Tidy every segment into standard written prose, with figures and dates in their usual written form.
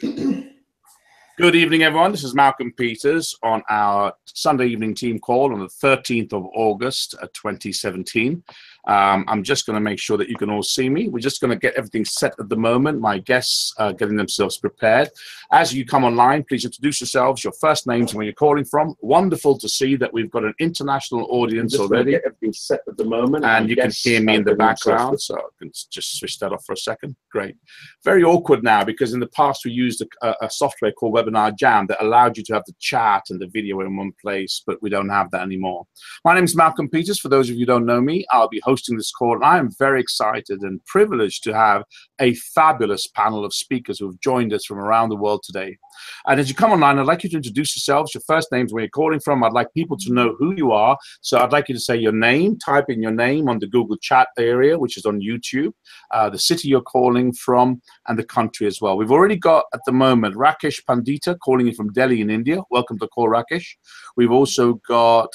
Good evening, everyone. This is Malcolm Peters on our Sunday evening team call on the 13th of August, 2017. I'm just going to make sure that you can all see me. We're just going to get everything set at the moment. My guests are getting themselves prepared. As you come online, please introduce yourselves, your first names, and where you're calling from. Wonderful to see that we've got an international audience already. Get everything set at the moment. And you can hear me in the background, so I can just switch that off for a second. Great. Very awkward now because in the past we used a software called Webinar Jam that allowed you to have the chat and the video in one place, but we don't have that anymore. My name is Malcolm Peters. For those of you who don't know me, I'll be hosting this call, and I am very excited and privileged to have a fabulous panel of speakers who have joined us from around the world today. And as you come online, I'd like you to introduce yourselves, your first names, where you're calling from. I'd like people to know who you are. So I'd like you to say your name, type in your name on the Google chat area, which is on YouTube, the city you're calling from, and the country as well. We've already got, at the moment, Rakesh Pandita calling in from Delhi in India. Welcome to call, Rakesh. We've also got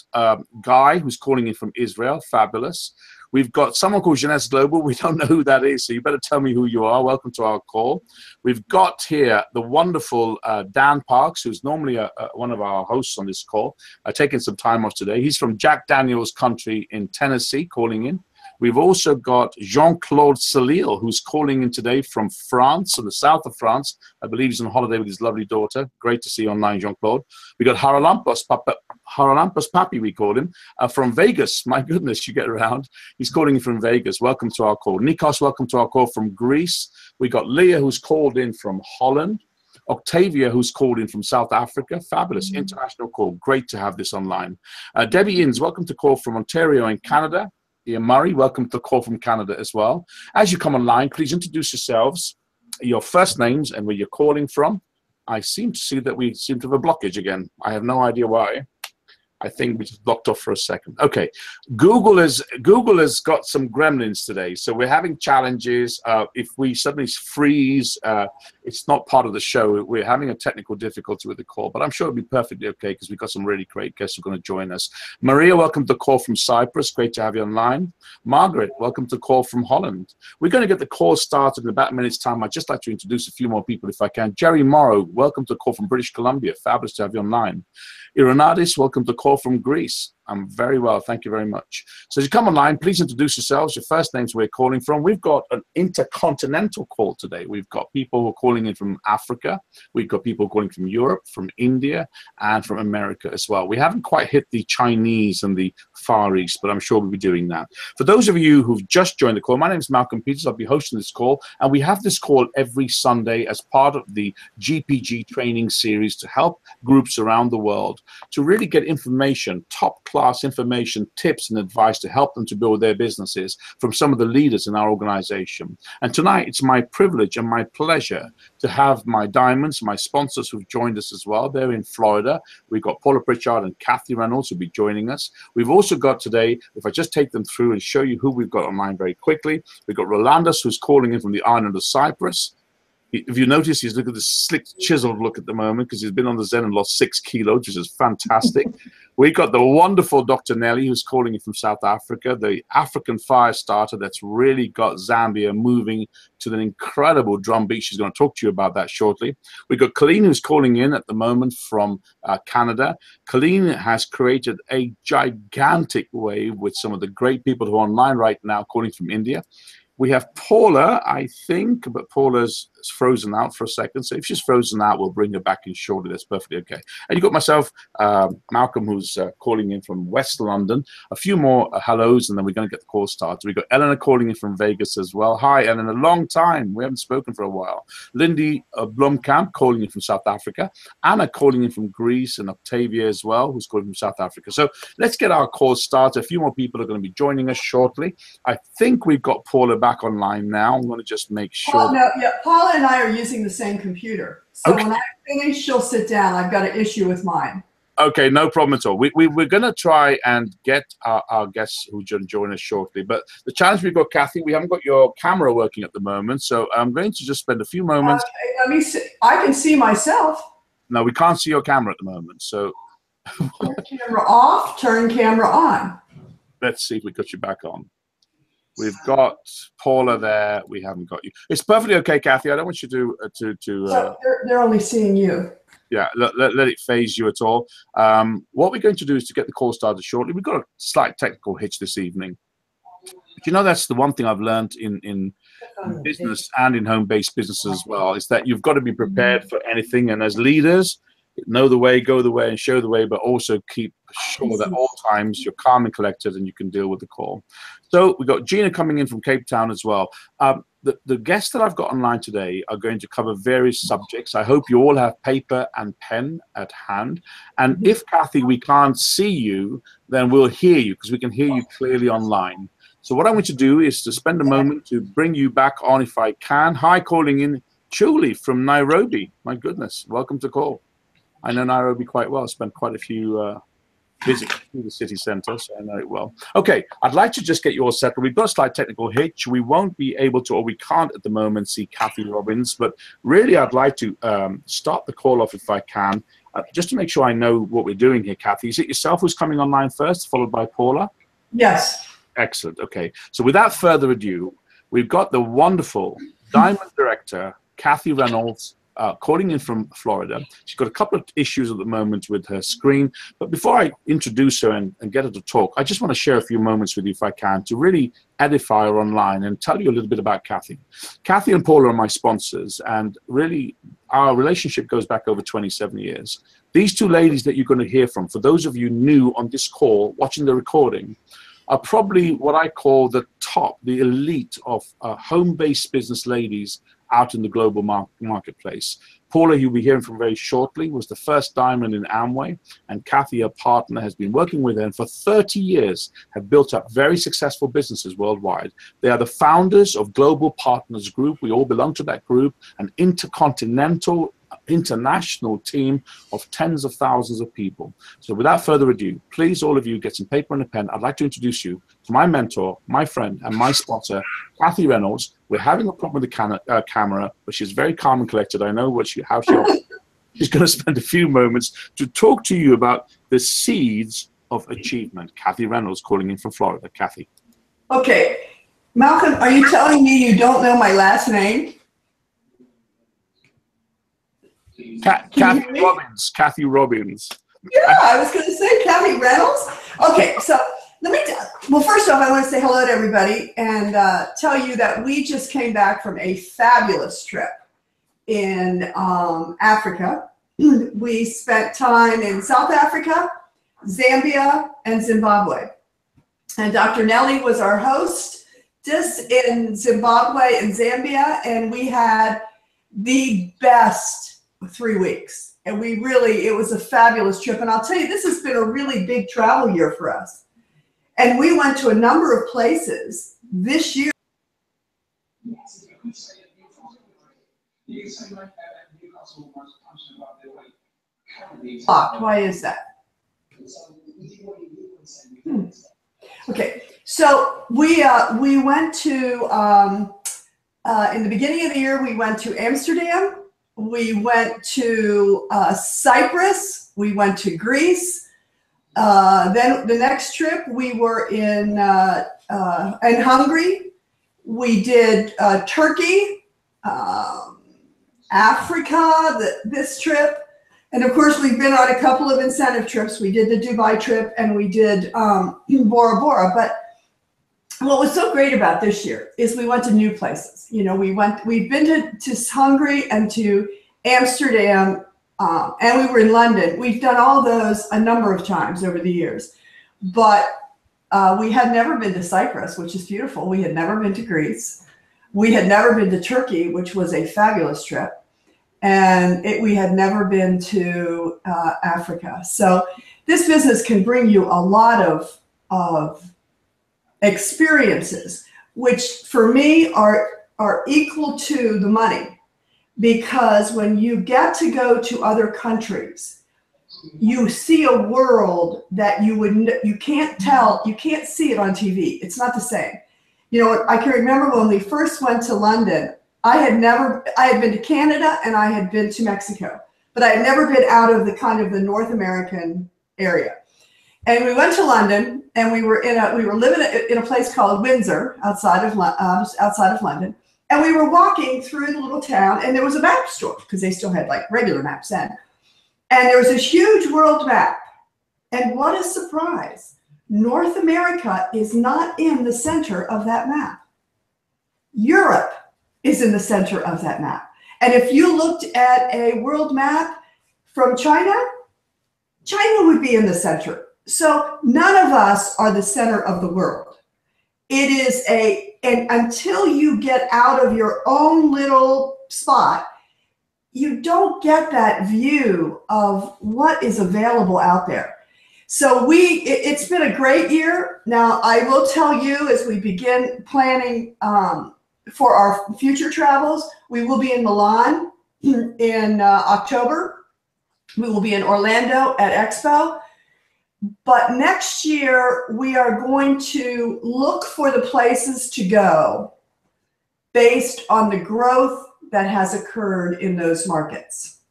Guy, who's calling in from Israel. Fabulous. We've got someone called Jeunesse Global. We don't know who that is, so you better tell me who you are. Welcome to our call. We've got here the wonderful Dan Parks, who's normally one of our hosts on this call, taking some time off today. He's from Jack Daniels country in Tennessee, calling in. We've also got Jean-Claude Salil, who's calling in today from France, in the south of France. I believe he's on holiday with his lovely daughter. Great to see you online, Jean-Claude. We got Haralampos Papi, we call him, from Vegas. My goodness, you get around. He's calling in from Vegas. Welcome to our call. Nikos, welcome to our call from Greece. We got Leah, who's called in from Holland. Octavia, who's called in from South Africa. Fabulous international call. Great to have this online. Debbie Inns, welcome to call from Ontario in Canada. Ian Murray, welcome to the call from Canada as well. As you come online, please introduce yourselves, your first names, and where you're calling from. I seem to see that we seem to have a blockage again. I have no idea why. I think we just blocked off for a second. Okay, Google has got some gremlins today, so we're having challenges. If we suddenly freeze, it's not part of the show. We're having a technical difficulty with the call, but I'm sure it'll be perfectly okay because we've got some really great guests who are going to join us. Maria, welcome to the call from Cyprus. Great to have you online. Margaret, welcome to the call from Holland. We're going to get the call started in about a minute's time. I'd just like to introduce a few more people if I can. Jerry Morrow, welcome to the call from British Columbia. Fabulous to have you online. Ironadis, welcome to the call from Greece. I'm very well, thank you very much. So as you come online, please introduce yourselves, your first names, where you're calling from. We've got an intercontinental call today. We've got people who are calling in from Africa. We've got people calling from Europe, from India, and from America as well. We haven't quite hit the Chinese and the Far East, but I'm sure we'll be doing that. For those of you who've just joined the call, my name is Malcolm Peters. I'll be hosting this call, and we have this call every Sunday as part of the GPG training series to help groups around the world to really get information, top-class information, tips, and advice to help them to build their businesses from some of the leaders in our organization. And tonight, it's my privilege and my pleasure to have my diamonds, my sponsors who've joined us as well. They're in Florida. We've got Paula Pritchard and Kathy Reynolds who'll be joining us. We've also got today, if I just take them through and show you who we've got online very quickly, we've got Rolandos, who's calling in from the island of Cyprus. If you notice, he's looking at the slick, chiseled look at the moment because he's been on the Zen and lost 6 kilos, which is fantastic. We've got the wonderful Dr. Nelly, who's calling in from South Africa, the African fire starter that's really got Zambia moving to an incredible drumbeat. She's going to talk to you about that shortly. We've got Colleen, who's calling in at the moment from Canada. Colleen has created a gigantic wave with some of the great people who are online right now calling from India. We have Paula, I think, but Paula's frozen out for a second. So if she's frozen out, we'll bring her back in shortly. That's perfectly okay. And you've got myself, Malcolm, who's calling in from West London. A few more hellos, and then we're going to get the call started. We've got Eleanor calling in from Vegas as well. Hi, Eleanor. A long time. We haven't spoken for a while. Lindy Blomkamp calling in from South Africa. Anna calling in from Greece, and Octavia as well, who's calling from South Africa. So let's get our call started. A few more people are going to be joining us shortly. I think we've got Paula back online now. I'm going to just make sure. Paula and I are using the same computer. So okay. When I finish, she'll sit down. I've got an issue with mine. Okay, no problem at all. We're going to try and get our guests who join us shortly. But the challenge we've got, Kathy, we haven't got your camera working at the moment. So I'm going to just spend a few moments. Let me see. I can see myself. No, we can't see your camera at the moment. So turn camera off, turn camera on. Let's see if we got you back on. We've got Paula there. We haven't got you. It's perfectly okay, Kathy. I don't want you So they're only seeing you. Yeah, let it phase you at all. What we're going to do is to get the call started shortly. We've got a slight technical hitch this evening. But you know, that's the one thing I've learned in business and in home-based businesses as well, is that you've got to be prepared for anything. And as leaders, know the way, go the way, and show the way, but also keep sure that at all times you're calm and collected and you can deal with the call. So we've got Gina coming in from Cape Town as well. The guests that I've got online today are going to cover various subjects. I hope you all have paper and pen at hand. And if, Kathy, we can't see you, then we'll hear you because we can hear you clearly online. So what I want to do is to spend a moment to bring you back on if I can. Hi, calling in Chuli from Nairobi. My goodness, welcome to call. I know Nairobi quite well. I spent quite a few visits to the city centre, so I know it well. Okay, I'd like to just get you all settled. We've got a slight technical hitch. We won't be able to, or we can't at the moment, see Kathy Robbins, but really I'd like to start the call off if I can, just to make sure I know what we're doing here, Kathy. Is it yourself who's coming online first, followed by Paula? Yes. Excellent. Okay, so without further ado, we've got the wonderful Diamond Director, Kathy Reynolds, calling in from Florida. She's got a couple of issues at the moment with her screen. But before I introduce her and get her to talk, I just want to share a few moments with you, if I can, to really edify her online and tell you a little bit about Kathy. Kathy and Paula are my sponsors, and really our relationship goes back over 27 years. These two ladies that you're going to hear from, for those of you new on this call, watching the recording, are probably what I call the top, the elite of home-based business ladies out in the global marketplace. Paula, you'll be hearing from very shortly, was the first diamond in Amway, and Kathy, her partner, has been working with her and for 30 years have built up very successful businesses worldwide. They are the founders of Global Partners Group. We all belong to that group, an intercontinental, international team of tens of thousands of people. So without further ado, please, all of you, get some paper and a pen. I'd like to introduce you to my mentor, my friend, and my sponsor, Kathy Reynolds. We're having a problem with the camera, but she's very calm and collected. I know how she's going to spend a few moments to talk to you about the seeds of achievement. Kathy Reynolds calling in from Florida. Kathy. Okay. Malcolm, are you telling me you don't know my last name? Kathy Robbins. Kathy Robbins. Yeah, I was going to say Kathy Reynolds. Okay, so let me, well, first off, I want to say hello to everybody and tell you that we just came back from a fabulous trip in Africa. We spent time in South Africa, Zambia, and Zimbabwe. And Dr. Nelly was our host just in Zimbabwe and Zambia, and we had the best 3 weeks. And we really, it was a fabulous trip. And I'll tell you, this has been a really big travel year for us. And we went to a number of places this year. Why is that? Okay, so we went to, in the beginning of the year, we went to Amsterdam. We went to Cyprus. We went to Greece. Then the next trip, we were in Hungary. We did Turkey, Africa, this trip. And of course, we've been on a couple of incentive trips. We did the Dubai trip and we did Bora Bora. But what was so great about this year is we went to new places. You know, we've been to Hungary and to Amsterdam, and we were in London. We've done all those a number of times over the years, but we had never been to Cyprus, which is beautiful. We had never been to Greece. We had never been to Turkey, which was a fabulous trip. And we had never been to Africa. So this business can bring you a lot of experiences, which for me are equal to the money, because when you get to go to other countries, you see a world that you can't see it on TV. It's not the same. You know, I can remember when we first went to London, I had been to Canada and I had been to Mexico, but I had never been out of the kind of the North American area. And we went to London, and we were living in a place called Windsor outside of London. And we were walking through the little town, and there was a map store because they still had like regular maps then. And there was this huge world map. And what a surprise. North America is not in the center of that map. Europe is in the center of that map. And if you looked at a world map from China, China would be in the center. So none of us are the center of the world. It is and until you get out of your own little spot, you don't get that view of what is available out there. So it's been a great year. Now, I will tell you, as we begin planning for our future travels, we will be in Milan in October. We will be in Orlando at Expo. But next year, we are going to look for the places to go based on the growth that has occurred in those markets.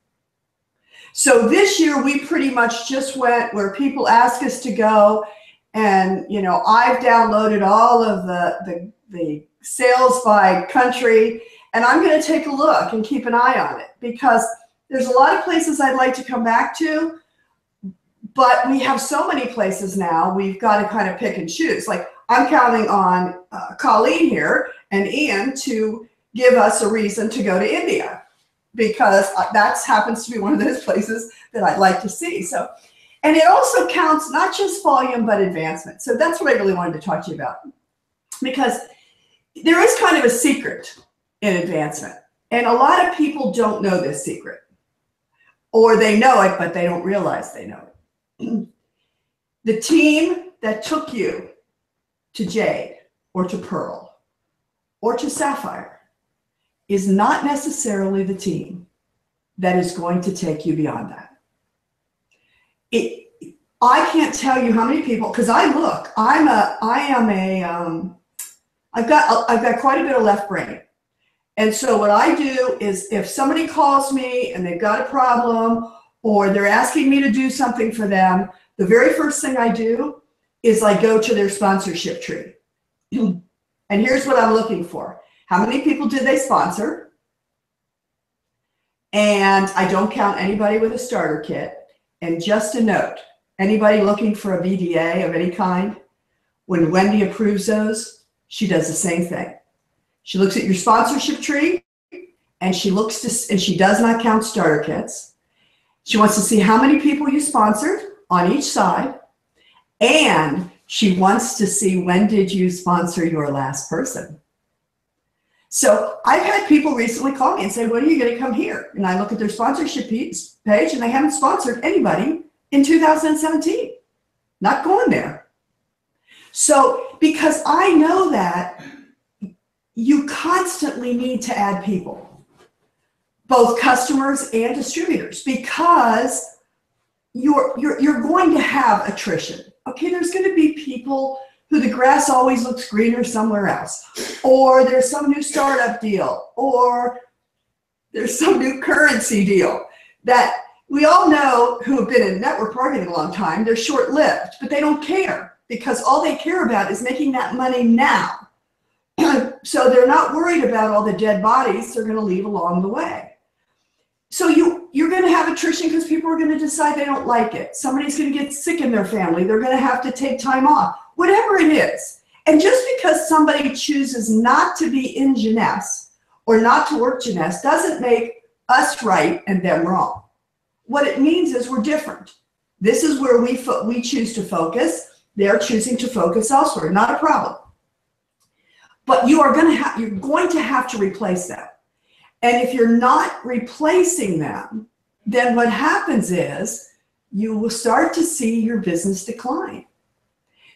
So this year, we pretty much just went where people ask us to go. And, you know, I've downloaded all of the sales by country, and I'm going to take a look and keep an eye on it, because there's a lot of places I'd like to come back to. But we have so many places now, we've got to kind of pick and choose. Like, I'm counting on Colleen here and Ian to give us a reason to go to India, because that happens to be one of those places that I'd like to see. So, and it also counts not just volume, but advancement. So that's what I really wanted to talk to you about, because there is kind of a secret in advancement. And a lot of people don't know this secret, or they know it, but they don't realize they know it. The team that took you to Jade or to Pearl or to Sapphire is not necessarily the team that is going to take you beyond that. I can't tell you how many people, because I've got quite a bit of left brain. And so what I do is, if somebody calls me and they've got a problem, or they're asking me to do something for them, the very first thing I do is I go to their sponsorship tree. And here's what I'm looking for. How many people did they sponsor? And I don't count anybody with a starter kit. And just a note, anybody looking for a BDA of any kind, when Wendy approves those, she does the same thing. She looks at your sponsorship tree, and she does not count starter kits. She wants to see how many people you sponsored on each side, and she wants to see, when did you sponsor your last person? So I've had people recently call me and say, when are you going to come here? And I look at their sponsorship page, and they haven't sponsored anybody in 2017. Not going there. So, because I know that you constantly need to add people, both customers and distributors, because you're going to have attrition. Okay, there's going to be people who the grass always looks greener somewhere else, or there's some new startup deal, or there's some new currency deal that we all know, who have been in network marketing a long time. They're short-lived, but they don't care, because all they care about is making that money now. So they're not worried about all the dead bodies they're going to leave along the way. So you're going to have attrition because people are going to decide they don't like it. Somebody's going to get sick in their family. They're going to have to take time off, whatever it is. And just because somebody chooses not to be in Jeunesse or not to work Jeunesse doesn't make us right and them wrong. What it means is we're different. This is where we choose to focus. They're choosing to focus elsewhere. Not a problem. But you're going to have to replace them. And if you're not replacing them, then what happens is you will start to see your business decline.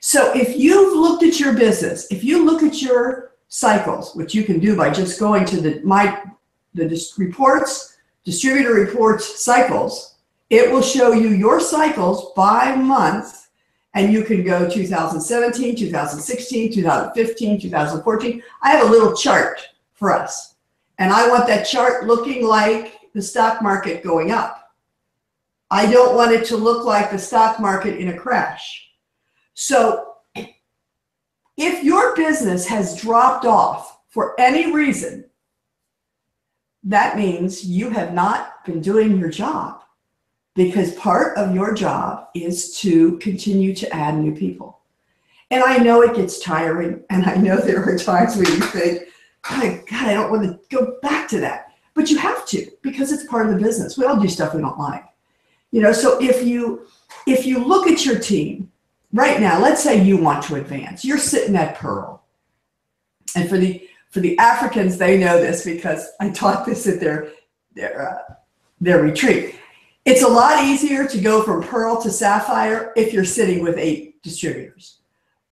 So if you've looked at your business, if you look at your cycles, which you can do by just going to the reports, distributor reports cycles, it will show you your cycles by month, and you can go 2017, 2016, 2015, 2014. I have a little chart for us, and I want that chart looking like the stock market going up. I don't want it to look like the stock market in a crash. So if your business has dropped off for any reason, that means you have not been doing your job, because part of your job is to continue to add new people. And I know it gets tiring, and I know there are times where you think, God, I don't want to go back to that. But you have to, because it's part of the business. We all do stuff we don't like. So if you look at your team right now, let's say you want to advance. You're sitting at Pearl. And for the Africans, they know this because I taught this at their retreat. It's a lot easier to go from Pearl to Sapphire if you're sitting with 8 distributors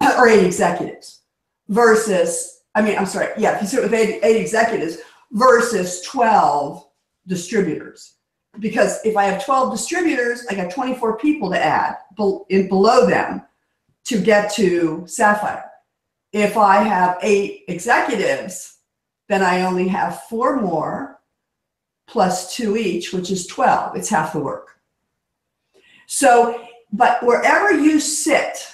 or 8 executives versus, if you sit with 8 executives versus 12 distributors. Because if I have 12 distributors, I got 24 people to add below them to get to Sapphire. If I have 8 executives, then I only have 4 more plus 2 each, which is 12. It's half the work. So, but wherever you sit,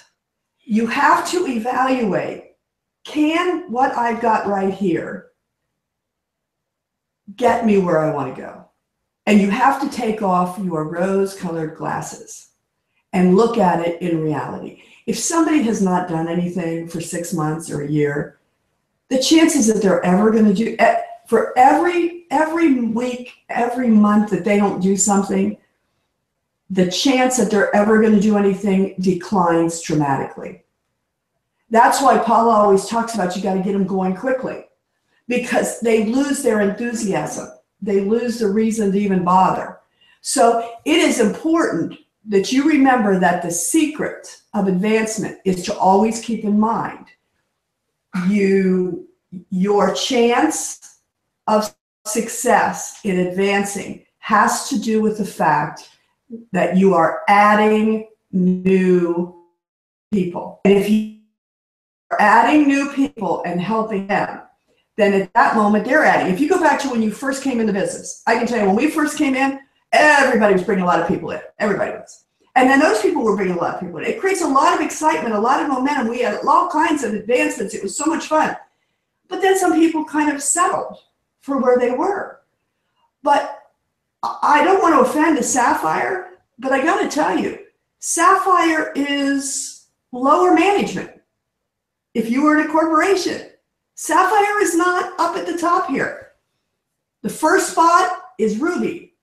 you have to evaluate, can what I've got right here get me where I want to go? And you have to take off your rose-colored glasses and look at it in reality. If somebody has not done anything for 6 months or a year, the chances that they're ever going to do, for every week, every month that they don't do something, the chance that they're ever going to do anything declines dramatically. That's why Paula always talks about you got to get them going quickly, because they lose their enthusiasm. They lose the reason to even bother. So it is important that you remember that the secret of advancement is to always keep in mind your chance of success in advancing has to do with the fact that you are adding new people. And if you are adding new people and helping them, then at that moment they're adding. If you go back to when you first came into business, I can tell you when we first came in, everybody was bringing a lot of people in. Everybody was. And then those people were bringing a lot of people in. It creates a lot of excitement, a lot of momentum. We had all kinds of advancements. It was so much fun. But then some people kind of settled for where they were. But I don't want to offend a Sapphire, but I got to tell you, Sapphire is lower management. If you were in a corporation, Sapphire is not up at the top here. The first spot is Ruby.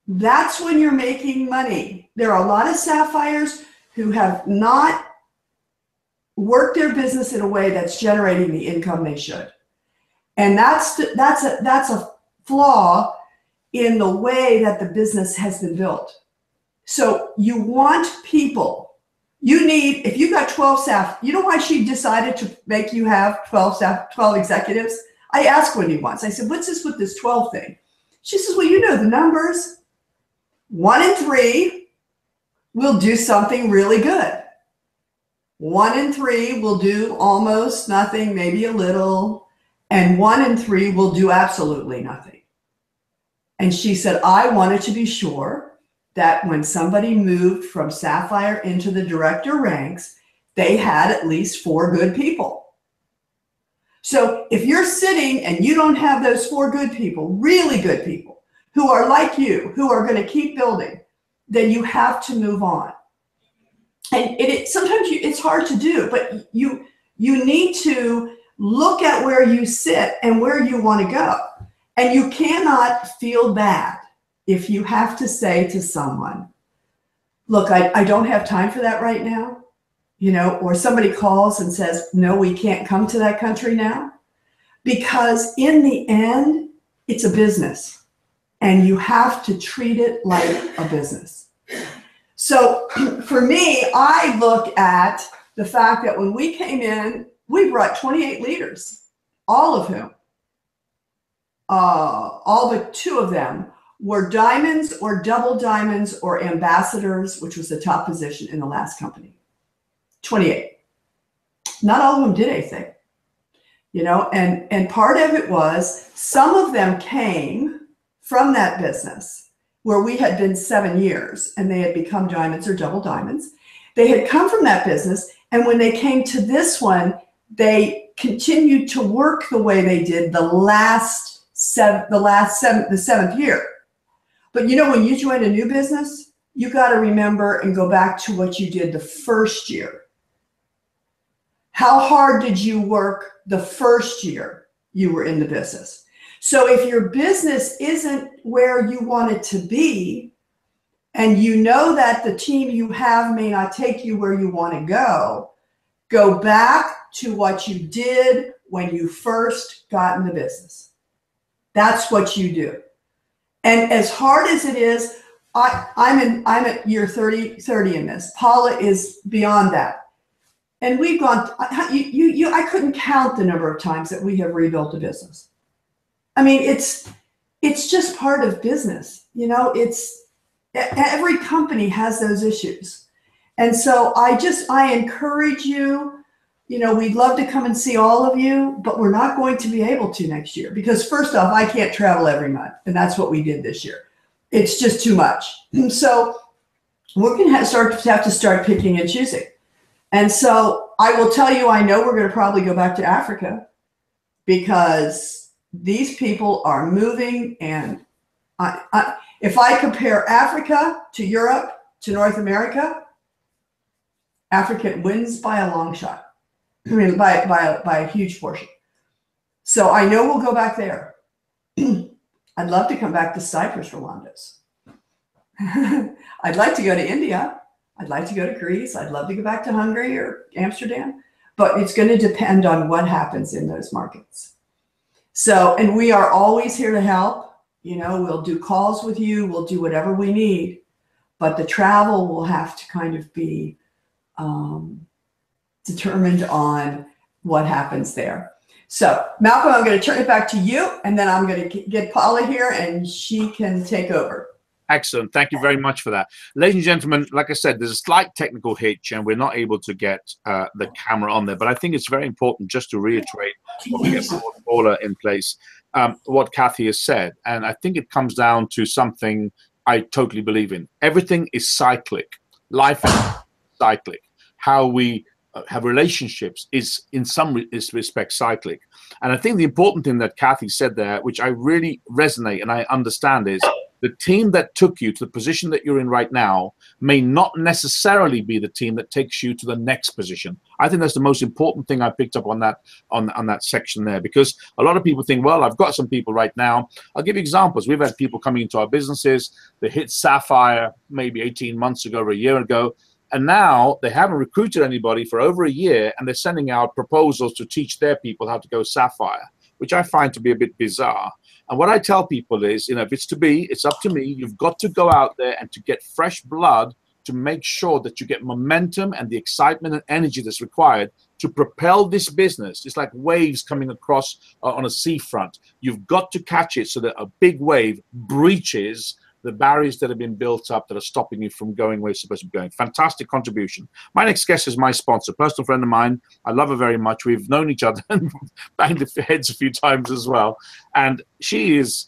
That's when you're making money. There are a lot of Sapphires who have not worked their business in a way that's generating the income they should. And that's a flaw in the way that the business has been built. So you want people. You need, if you've got 12 staff, you know why she decided to make you have 12 staff, 12 executives? I asked Wendy once, I said, what's this with this 12 thing? She says, well, you know the numbers. 1 in 3 will do something really good. 1 in 3 will do almost nothing, maybe a little, and 1 in 3 will do absolutely nothing. And she said, I wanted to be sure that when somebody moved from Sapphire into the director ranks, they had at least 4 good people. So if you're sitting and you don't have those 4 good people, really good people, who are like you, who are going to keep building, then you have to move on. And sometimes it's hard to do, but you need to look at where you sit and where you want to go. And you cannot feel bad if you have to say to someone, look, I don't have time for that right now, or somebody calls and says, no, we can't come to that country now. Because in the end, it's a business and you have to treat it like a business. So for me, I look at the fact that when we came in, we brought 28 leaders, all of whom, all but 2 of them were diamonds or double diamonds or ambassadors, which was the top position in the last company. 28. Not all of them did anything, and part of it was some of them came from that business where we had been 7 years and they had become diamonds or double diamonds. They had come from that business. And when they came to this one, they continued to work the way they did the seventh year. But you know, when you join a new business, you got to remember and go back to what you did the first year. How hard did you work the first year you were in the business? So if your business isn't where you want it to be, and you know that the team you have may not take you where you want to go back to what you did when you first got in the business. That's what you do. And as hard as it is, I'm at year 30 in this. Paula is beyond that. And we've gone, I couldn't count the number of times that we have rebuilt a business. I mean, it's just part of business. You know, every company has those issues. And so I encourage you, you know, we'd love to come and see all of you, but we're not going to be able to next year because first off, I can't travel every month. And that's what we did this year. It's just too much. And so we're going to have to start picking and choosing. And so I will tell you, I know we're going to probably go back to Africa because these people are moving. And if I compare Africa to Europe to North America, Africa wins by a long shot. I mean, by a huge portion. So I know we'll go back there. I'd love to come back to Cyprus, Rolandos. I'd like to go to India. I'd like to go to Greece. I'd love to go back to Hungary or Amsterdam. But it's going to depend on what happens in those markets. So, and we are always here to help. You know, we'll do calls with you. We'll do whatever we need. But the travel will have to kind of be determined on what happens there. So, Malcolm, I'm going to turn it back to you, and then I'm going to get Paula here, and she can take over. Excellent. Thank you very much for that. Ladies and gentlemen, like I said, there's a slight technical hitch, and we're not able to get the camera on there. But I think it's very important just to reiterate when we get Paula in place, what Kathy has said. And I think it comes down to something I totally believe in. Everything is cyclic. Life is cyclic. How we have relationships is in some respects cyclic. And I think the important thing that Kathy said there, which I really resonate and I understand, is the team that took you to the position that you're in right now may not necessarily be the team that takes you to the next position. I think that's the most important thing I picked up on that section there, because a lot of people think, well, I've got some people right now. I'll give you examples. We've had people coming into our businesses. They hit Sapphire maybe 18 months ago or a year ago. And now they haven't recruited anybody for over a year, and they're sending out proposals to teach their people how to go Sapphire, which I find to be a bit bizarre. And what I tell people is, you know, if it's to be, it's up to me. You've got to go out there and to get fresh blood to make sure that you get momentum and the excitement and energy that's required to propel this business. It's like waves coming across on a seafront. You've got to catch it so that a big wave breaches the barriers that have been built up that are stopping you from going where you're supposed to be going. Fantastic contribution. My next guest is my sponsor, personal friend of mine. I love her very much. We've known each other and banged heads a few times as well. And she is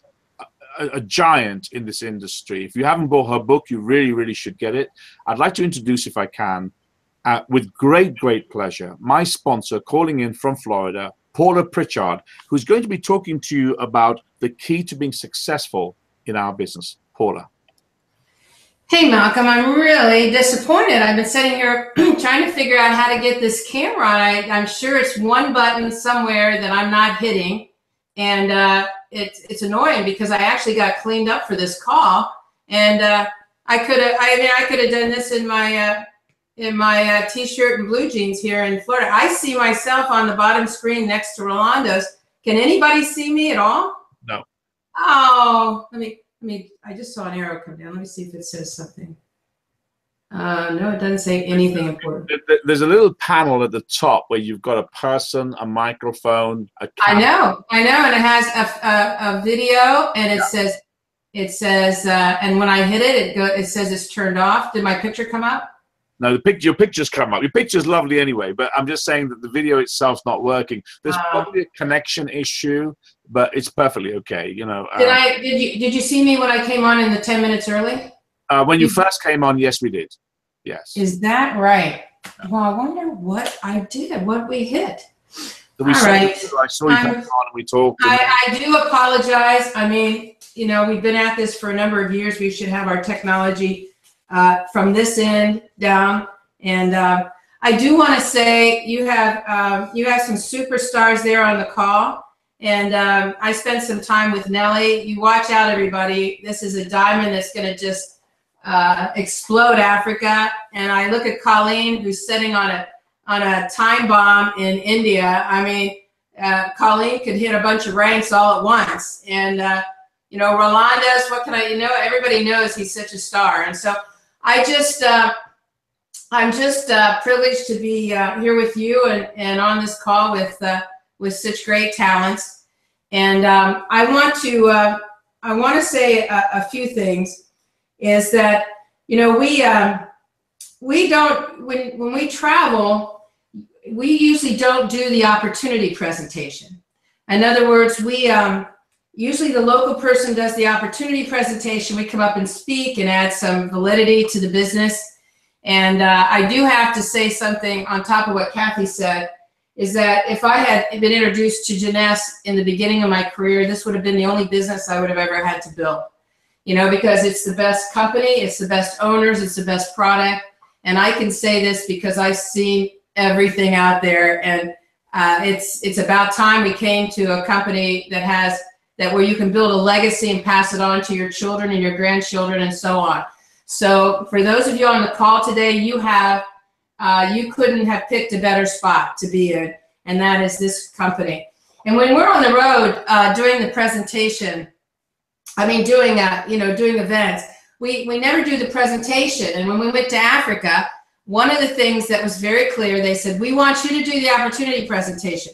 a giant in this industry. If you haven't bought her book, you really, really should get it. I'd like to introduce, if I can, with great, great pleasure, my sponsor calling in from Florida, Paula Pritchard, who's going to be talking to you about the key to being successful in our business. Paula. Hey, Malcolm, I'm really disappointed. I've been sitting here trying to figure out how to get this camera on. I'm sure it's one button somewhere that I'm not hitting. And it's annoying because I actually got cleaned up for this call. And I could have done this in my t-shirt and blue jeans here in Florida. I see myself on the bottom screen next to Rolando's. Can anybody see me at all? No. Oh, I just saw an arrow come down. Let me see if it says something. No, it doesn't say anything important. There's a little panel at the top where you've got a person, a microphone, a camera. I know, and it has a video, and it says, and when I hit it, it says it's turned off. Did my picture come up? No, your pictures come up. Your picture's lovely anyway, but I'm just saying that the video itself's not working. There's probably a connection issue. but it's perfectly okay. You know. Did you see me when I came on in the 10 minutes early? When you first came on, yes, we did. Yes. Is that right? Well, I wonder what I did, what we hit. All right. I saw you come on and we talked. I do apologize. I mean, you know, we've been at this for a number of years. We should have our technology from this end down. And I do want to say you have some superstars there on the call. And I spent some time with Nellie. You watch out, everybody. This is a diamond that's going to just explode Africa. And I look at Colleen, who's sitting on a time bomb in India. I mean, Colleen could hit a bunch of ranks all at once. And, you know, Rolando's, what can I, you know, everybody knows he's such a star. And so I'm just privileged to be here with you and on this call with such great talents. And I want to say a few things. Is that, you know, we don't, when we travel, we usually don't do the opportunity presentation. In other words, we usually the local person does the opportunity presentation. We come up and speak and add some validity to the business. And I do have to say something on top of what Kathy said, is that if I had been introduced to Jeunesse in the beginning of my career, this would have been the only business I would have ever had to build. You know, because it's the best company, it's the best owners, it's the best product. And I can say this because I've seen everything out there. And it's about time we came to a company that has that where you can build a legacy and pass it on to your children and your grandchildren and so on. So for those of you on the call today, you couldn't have picked a better spot to be in, and that is this company. And when we're on the road doing the presentation, I mean, doing events, we never do the presentation. And when we went to Africa, one of the things that was very clear, they said, we want you to do the opportunity presentation.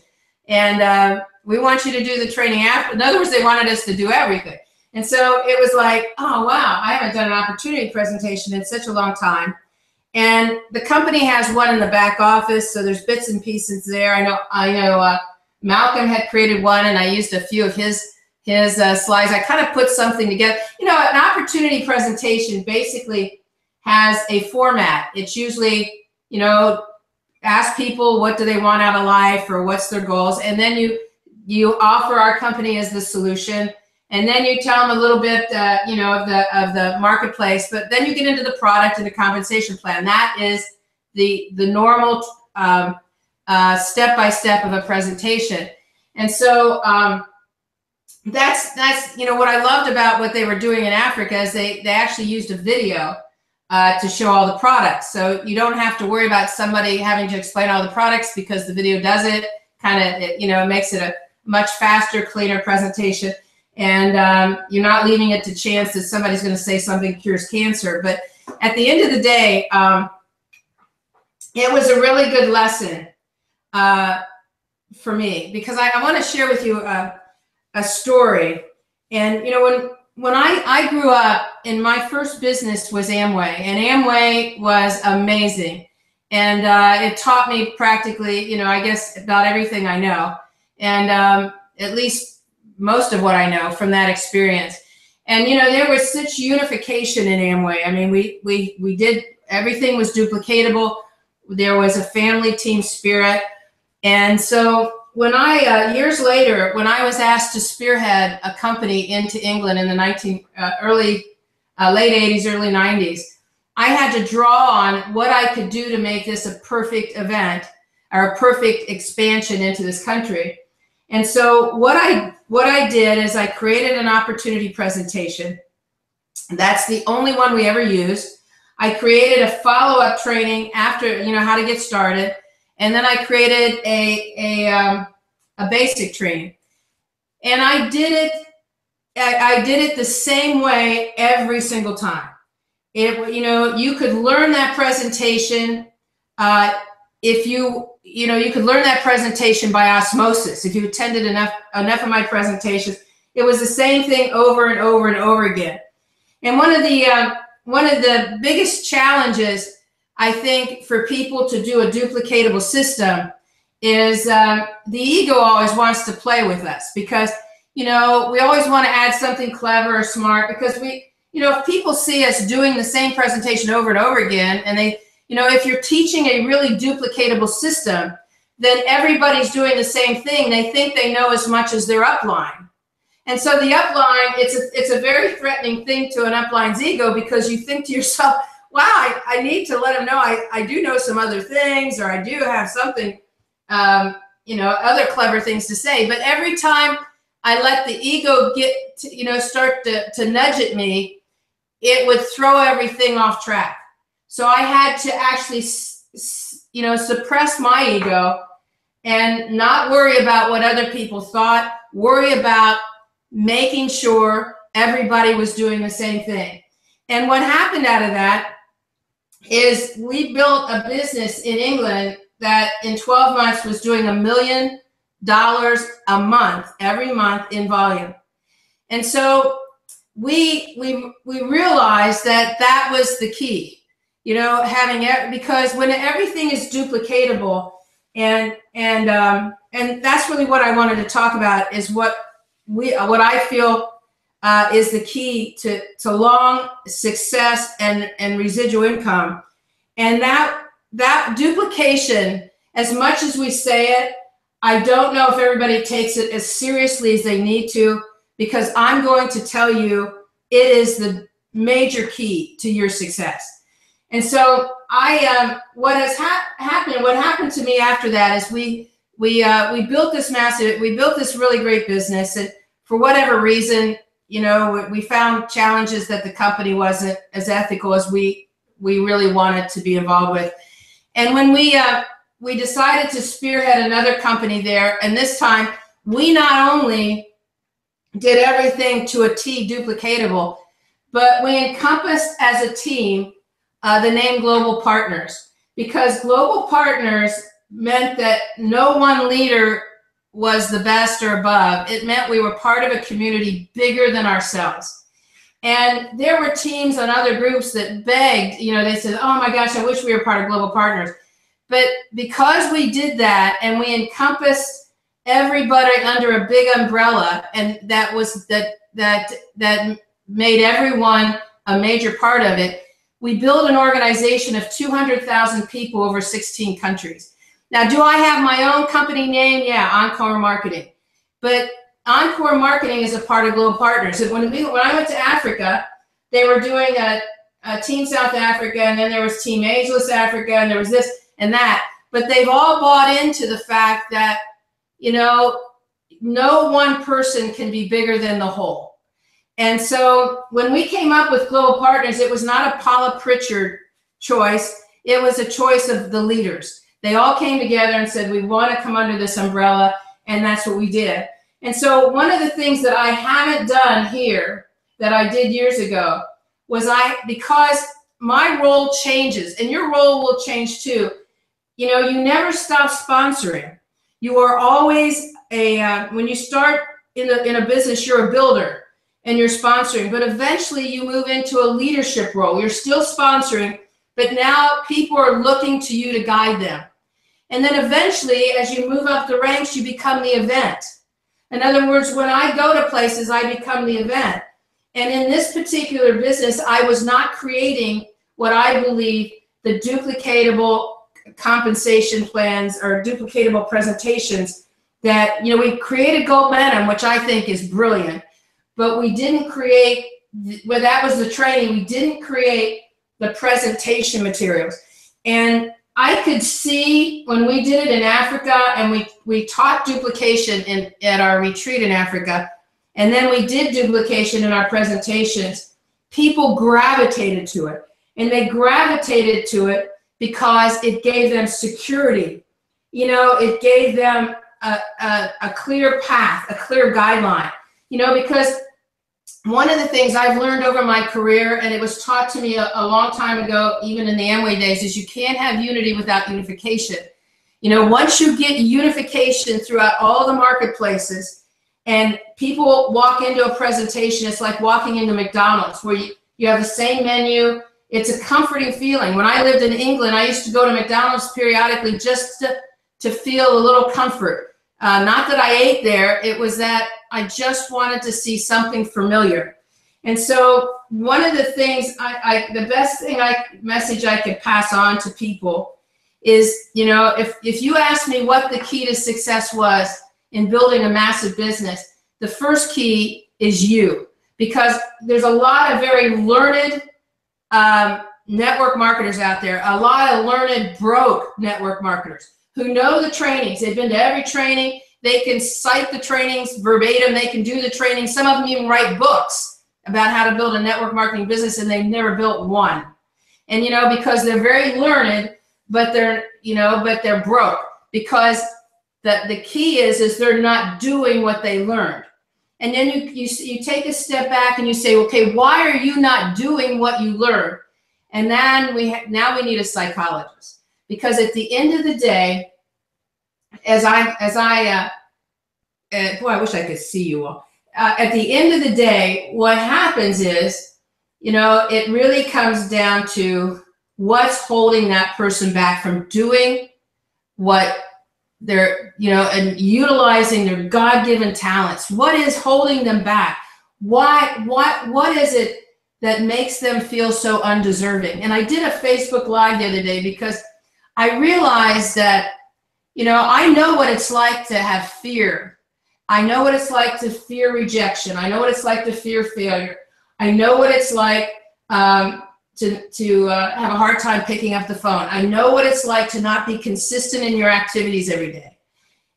And we want you to do the training after. In other words, they wanted us to do everything. And so it was like, oh, wow, I haven't done an opportunity presentation in such a long time. And the company has one in the back office, so there's bits and pieces there. I know Malcolm had created one, and I used a few of his slides. I kind of put something together. You know, an opportunity presentation basically has a format. It's usually, you know, ask people what do they want out of life or what's their goals, and then you offer our company as the solution, and then you tell them a little bit, you know, of the marketplace. But then you get into the product and the compensation plan. That is the normal step by step of a presentation, and so. That's you know what I loved about what they were doing in Africa is they actually used a video to show all the products. So you don't have to worry about somebody having to explain all the products because the video does it. Kind of, you know, makes it a much faster, cleaner presentation. And you're not leaving it to chance that somebody's going to say something cures cancer. But at the end of the day, it was a really good lesson for me because I want to share with you a story. And, you know, when I grew up, and my first business was Amway, and Amway was amazing. And it taught me practically, you know, I guess about everything I know. And at least most of what I know from that experience. And, you know, there was such unification in Amway. I mean, we did, everything was duplicatable. There was a family team spirit. And so when I, years later, when I was asked to spearhead a company into England in the late 80s, early 90s, I had to draw on what I could do to make this a perfect event or a perfect expansion into this country. And so what I did is I created an opportunity presentation. That's the only one we ever used. I created a follow-up training after, you know, how to get started. And then I created a basic training, and I did it the same way every single time. You know, you could learn that presentation if you could learn that presentation by osmosis. If you attended enough of my presentations, it was the same thing over and over and over again. And one of the biggest challenges, I think, for people to do a duplicatable system is the ego always wants to play with us, because we always want to add something clever or smart, because if people see us doing the same presentation over and over again, and if you're teaching a really duplicatable system, then everybody's doing the same thing. They think they know as much as their upline. And so the upline, it's a very threatening thing to an upline's ego, because you think to yourself, wow, I need to let them know I do know some other things, or I do have something, other clever things to say. But every time I let the ego get to, start to nudge at me, it would throw everything off track. So I had to actually, suppress my ego and not worry about what other people thought, worry about making sure everybody was doing the same thing. And what happened out of that is we built a business in England that in 12 months was doing $1 million a month, every month in volume. And so we realized that was the key, because when everything is duplicatable, and that's really what I wanted to talk about, is what I feel is the key to long success and residual income. And that duplication, as much as we say it, I don't know if everybody takes it as seriously as they need to, because I'm going to tell you it is the major key to your success. And so what happened to me after that is we built this really great business, and for whatever reason, we found challenges that the company wasn't as ethical as we really wanted to be involved with. And when we decided to spearhead another company there, and this time we not only did everything to a T duplicatable, but we encompassed as a team the name Global Partners, because Global Partners meant that no one leader was the best or above. It meant we were part of a community bigger than ourselves. And there were teams and other groups that begged, they said, oh my gosh, I wish we were part of Global Partners. But because we did that and we encompassed everybody under a big umbrella, and that made everyone a major part of it, we built an organization of 200,000 people over 16 countries. Now, do I have my own company name? Yeah, Encore Marketing. But Encore Marketing is a part of Global Partners. And when I went to Africa, they were doing a Team South Africa, and then there was Team Ageless Africa, and there was this and that. But they've all bought into the fact that, no one person can be bigger than the whole. And so when we came up with Global Partners, it was not a Paula Pritchard choice. It was a choice of the leaders. They all came together and said, we want to come under this umbrella, and that's what we did. And so one of the things that I haven't done here that I did years ago was because my role changes, and your role will change too. You never stop sponsoring. You are always when you start in a business, you're a builder and you're sponsoring, but eventually you move into a leadership role. You're still sponsoring, but now people are looking to you to guide them. And then eventually, as you move up the ranks, you become the event. In other words, when I go to places, I become the event. And in this particular business, I was not creating what I believe the duplicatable compensation plans or duplicatable presentations that, we created Goldmanum, which I think is brilliant, but we didn't create, well, that was the training. We didn't create the presentation materials. And I could see when we did it in Africa, and we taught duplication at our retreat in Africa, and then we did duplication in our presentations, people gravitated to it. And they gravitated to it because it gave them security. It gave them a clear path, a clear guideline. Because one of the things I've learned over my career, and it was taught to me a long time ago, even in the Amway days, is you can't have unity without unification. Once you get unification throughout all the marketplaces, and people walk into a presentation, it's like walking into McDonald's, where you have the same menu. It's a comforting feeling. When I lived in England, I used to go to McDonald's periodically just to feel a little comfort. Not that I ate there, it was that I just wanted to see something familiar. And so one of the things, the best message I could pass on to people is, you know, if you ask me what the key to success was in building a massive business, the first key is you. Because there's a lot of very learned network marketers out there, a lot of learned broke network marketers who know the trainings. They've been to every training. They can cite the trainings verbatim. They can do the training. Some of them even write books about how to build a network marketing business, and they've never built one. And, you know, because they're very learned, but they're, you know, but they're broke, because the key is they're not doing what they learned. And then you take a step back and you say, okay, why are you not doing what you learned? And then now we need a psychologist, because at the end of the day, boy, I wish I could see you all. At the end of the day, what happens is, you know, it really comes down to what's holding that person back from doing what they're, you know, and utilizing their God-given talents. What is holding them back? What is it that makes them feel so undeserving? And I did a Facebook Live the other day because I realized that, you know, I know what it's like to have fear. I know what it's like to fear rejection. I know what it's like to fear failure. I know what it's like to have a hard time picking up the phone. I know what it's like to not be consistent in your activities every day.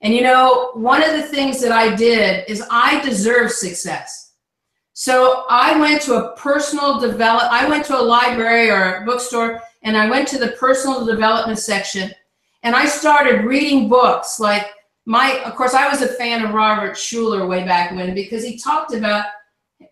And, you know, one of the things that I did is I deserve success. So I went to I went to a library or a bookstore, and I went to the personal development section, and I started reading books. Like of course, I was a fan of Robert Schuller way back when, because he talked about,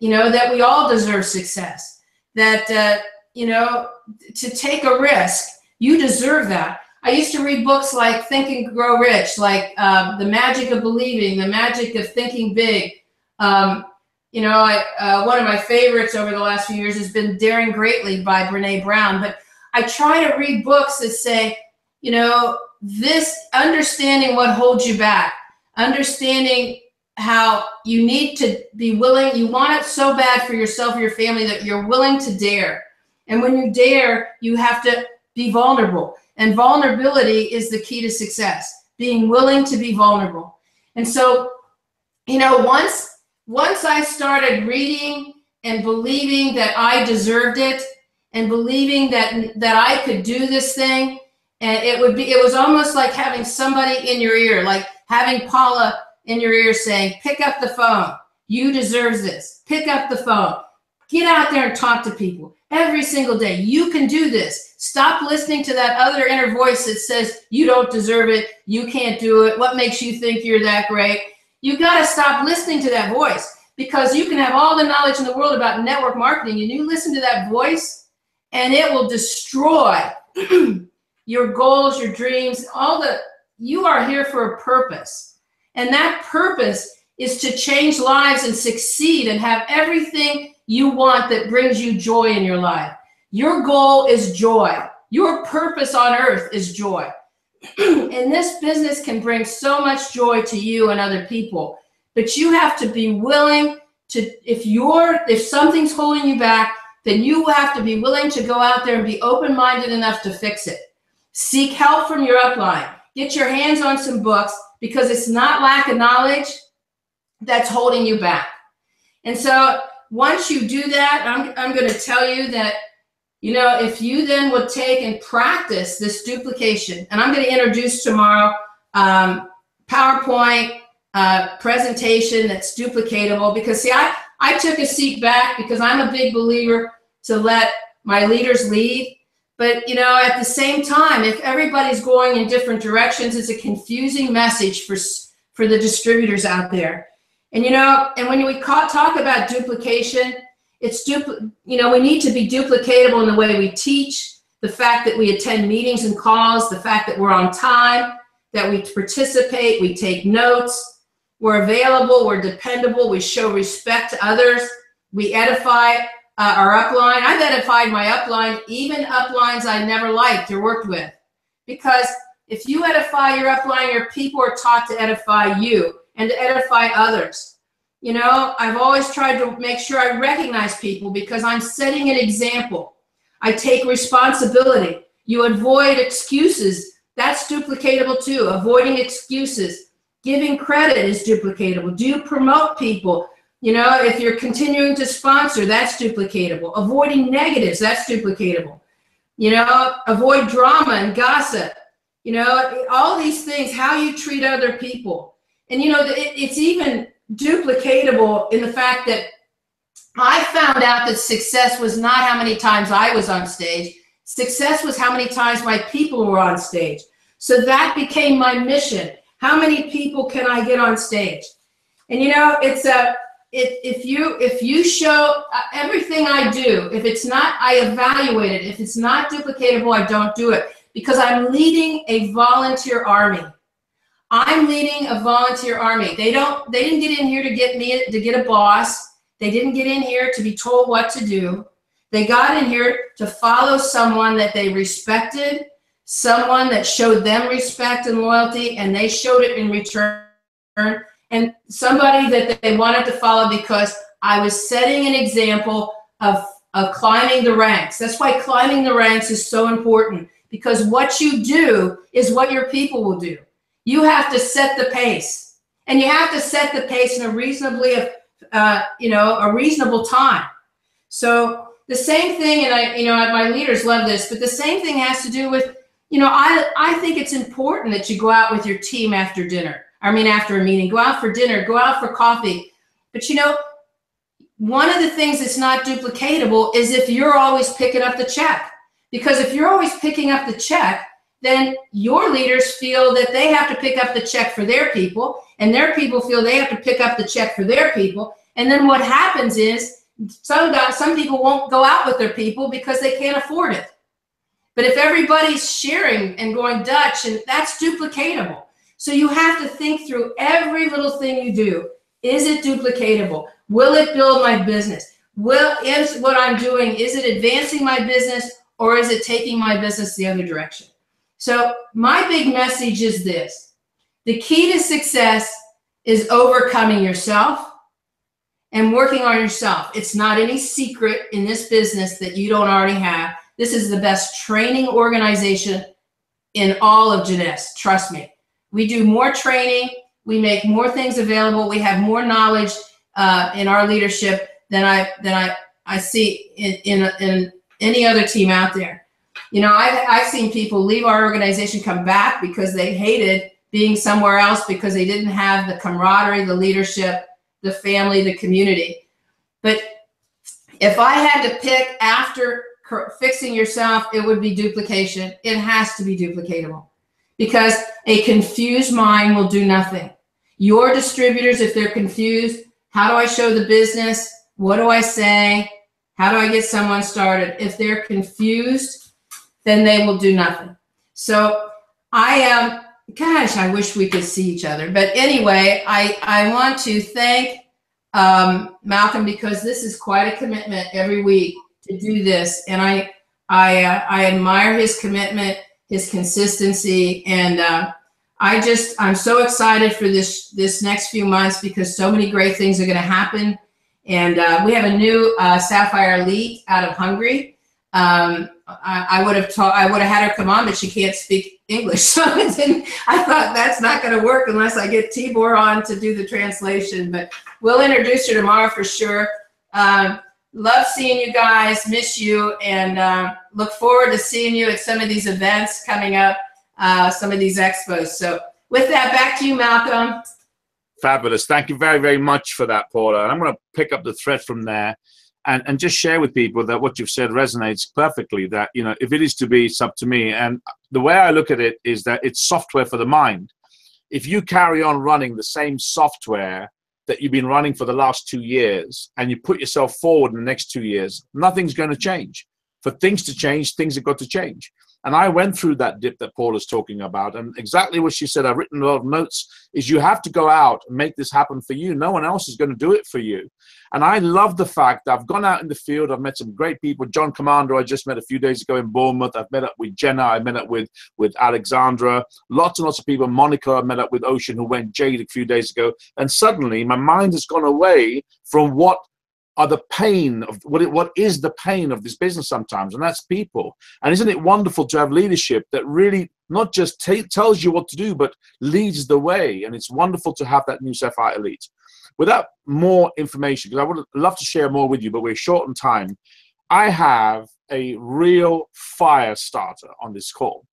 you know, that we all deserve success, that, you know, to take a risk, you deserve that. I used to read books like Think and Grow Rich, like The Magic of Believing, The Magic of Thinking Big. You know, one of my favorites over the last few years has been Daring Greatly by Brene Brown. But I try to read books that say, you know, this understanding what holds you back, understanding how you need to be willing, you want it so bad for yourself or your family that you're willing to dare. And when you dare, you have to be vulnerable. And vulnerability is the key to success, being willing to be vulnerable. And so, you know, once I started reading and believing that I deserved it, and believing that I could do this thing, and it was almost like having somebody in your ear, like having Paula in your ear saying, pick up the phone. You deserve this. Pick up the phone. Get out there and talk to people every single day. You can do this. Stop listening to that other inner voice that says you don't deserve it. You can't do it. What makes you think you're that great? You got to stop listening to that voice, because you can have all the knowledge in the world about network marketing, and you listen to that voice and it will destroy your goals, your dreams, you are here for a purpose. And that purpose is to change lives and succeed and have everything you want that brings you joy in your life. Your goal is joy. Your purpose on earth is joy. And this business can bring so much joy to you and other people. But you have to be willing to, if something's holding you back, then you have to be willing to go out there and be open-minded enough to fix it. Seek help from your upline. Get your hands on some books, because it's not lack of knowledge that's holding you back. And so once you do that, I'm going to tell you that, you know, if you then would take and practice this duplication, and I'm going to introduce tomorrow PowerPoint presentation that's duplicatable, because see, I took a seat back because I'm a big believer to let my leaders lead. But, you know, at the same time, if everybody's going in different directions, it's a confusing message for the distributors out there. And, you know, and when we talk about duplication, you know, we need to be duplicatable in the way we teach, the fact that we attend meetings and calls, the fact that we're on time, that we participate, we take notes, we're available, we're dependable, we show respect to others, we edify our upline. I've edified my upline, even uplines I never liked or worked with, because If you edify your upline, your people are taught to edify you and to edify others. You know, I've always tried to make sure I recognize people because I'm setting an example. I take responsibility. You avoid excuses. That's duplicatable too. Avoiding excuses. Giving credit is duplicatable. Do you promote people? You know, if you're continuing to sponsor, that's duplicatable. Avoiding negatives, that's duplicatable. You know, avoid drama and gossip. You know, all these things, how you treat other people. And, you know, it's even duplicatable in the fact that I found out that success was not how many times I was on stage. Success was how many times my people were on stage. So that became my mission. How many people can I get on stage? And, you know, it's if you show everything I do, if it's not, I evaluate it. If it's not duplicatable, I don't do it because I'm leading a volunteer army. I'm leading a volunteer army. They didn't get in here to get a boss. They didn't get in here to be told what to do. They got in here to follow someone that they respected, someone that showed them respect and loyalty, and they showed it in return, and somebody that they wanted to follow because I was setting an example of climbing the ranks. That's why climbing the ranks is so important, because what you do is what your people will do. You have to set the pace, and you have to set the pace in a reasonably, a reasonable time. So the same thing, and my leaders love this, but the same thing has to do with, I think it's important that you go out with your team after dinner. After a meeting, go out for dinner, go out for coffee. But one of the things that's not duplicatable is if you're always picking up the check. Because if you're always picking up the check, then your leaders feel that they have to pick up the check for their people, and their people feel they have to pick up the check for their people. And then what happens is some people won't go out with their people because they can't afford it. But if everybody's sharing and going Dutch, and that's duplicatable. So you have to think through every little thing you do. Is it duplicatable? Will it build my business? Is what I'm doing, is it advancing my business, or is it taking my business the other direction? So my big message is this. The key to success is overcoming yourself and working on yourself. It's not any secret in this business that you don't already have. This is the best training organization in all of Jeunesse. Trust me. We do more training. We make more things available. We have more knowledge in our leadership than I see in any other team out there. I've seen people leave our organization, come back because they hated being somewhere else because they didn't have the camaraderie, the leadership, the family, the community. But if I had to pick after fixing yourself, it would be duplication. It has to be duplicatable because a confused mind will do nothing. Your distributors, if they're confused, how do I show the business? What do I say? How do I get someone started? If they're confused, then they will do nothing. So gosh, I wish we could see each other. But anyway, I want to thank Malcolm because this is quite a commitment every week to do this. And I admire his commitment, his consistency. And I'm so excited for this next few months because so many great things are going to happen. And we have a new Sapphire Elite out of Hungary. I would have had her come on, but she can't speak English. So I thought that's not going to work unless I get Tibor on to do the translation. But we'll introduce her tomorrow for sure. Love seeing you guys, miss you, and look forward to seeing you at some of these events coming up, some of these expos. So with that, back to you, Malcolm. Fabulous. Thank you very, very much for that, Paula. And I'm going to pick up the thread from there and just share with people that what you've said resonates perfectly, that, if it is to be, it's up to me. And the way I look at it is that it's software for the mind. If you carry on running the same software that you've been running for the last 2 years and you put yourself forward in the next 2 years, nothing's going to change. For things to change, things have got to change. And I went through that dip that Paul is talking about. And exactly what she said, I've written a lot of notes, is you have to go out and make this happen for you. No one else is going to do it for you. And I love the fact that I've gone out in the field. I've met some great people. John Commander, I just met a few days ago in Bournemouth. I've met up with Jenna. I met up with Alexandra. Lots and lots of people. Monica, I met up with Ocean, who went Jade a few days ago. And suddenly my mind has gone away from what are the pain of what is the pain of this business sometimes, and that's people. And isn't it wonderful to have leadership that really not just tells you what to do, but leads the way? And it's wonderful to have that new Sapphire Elite. Without more information, because I would love to share more with you, but we're short on time, I have a real fire starter on this call.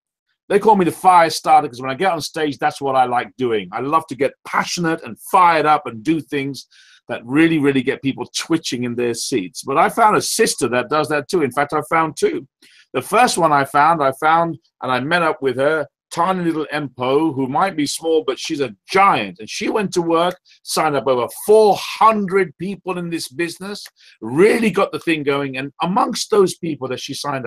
They call me the fire starter because when I get on stage, that's what I like doing. I love to get passionate and fired up and do things that really, really get people twitching in their seats. But I found a sister that does that too. In fact, I found two. The first one I found and I met up with her, tiny little Empo, who might be small, but she's a giant. And she went to work, signed up over 400 people in this business, really got the thing going. And amongst those people that she signed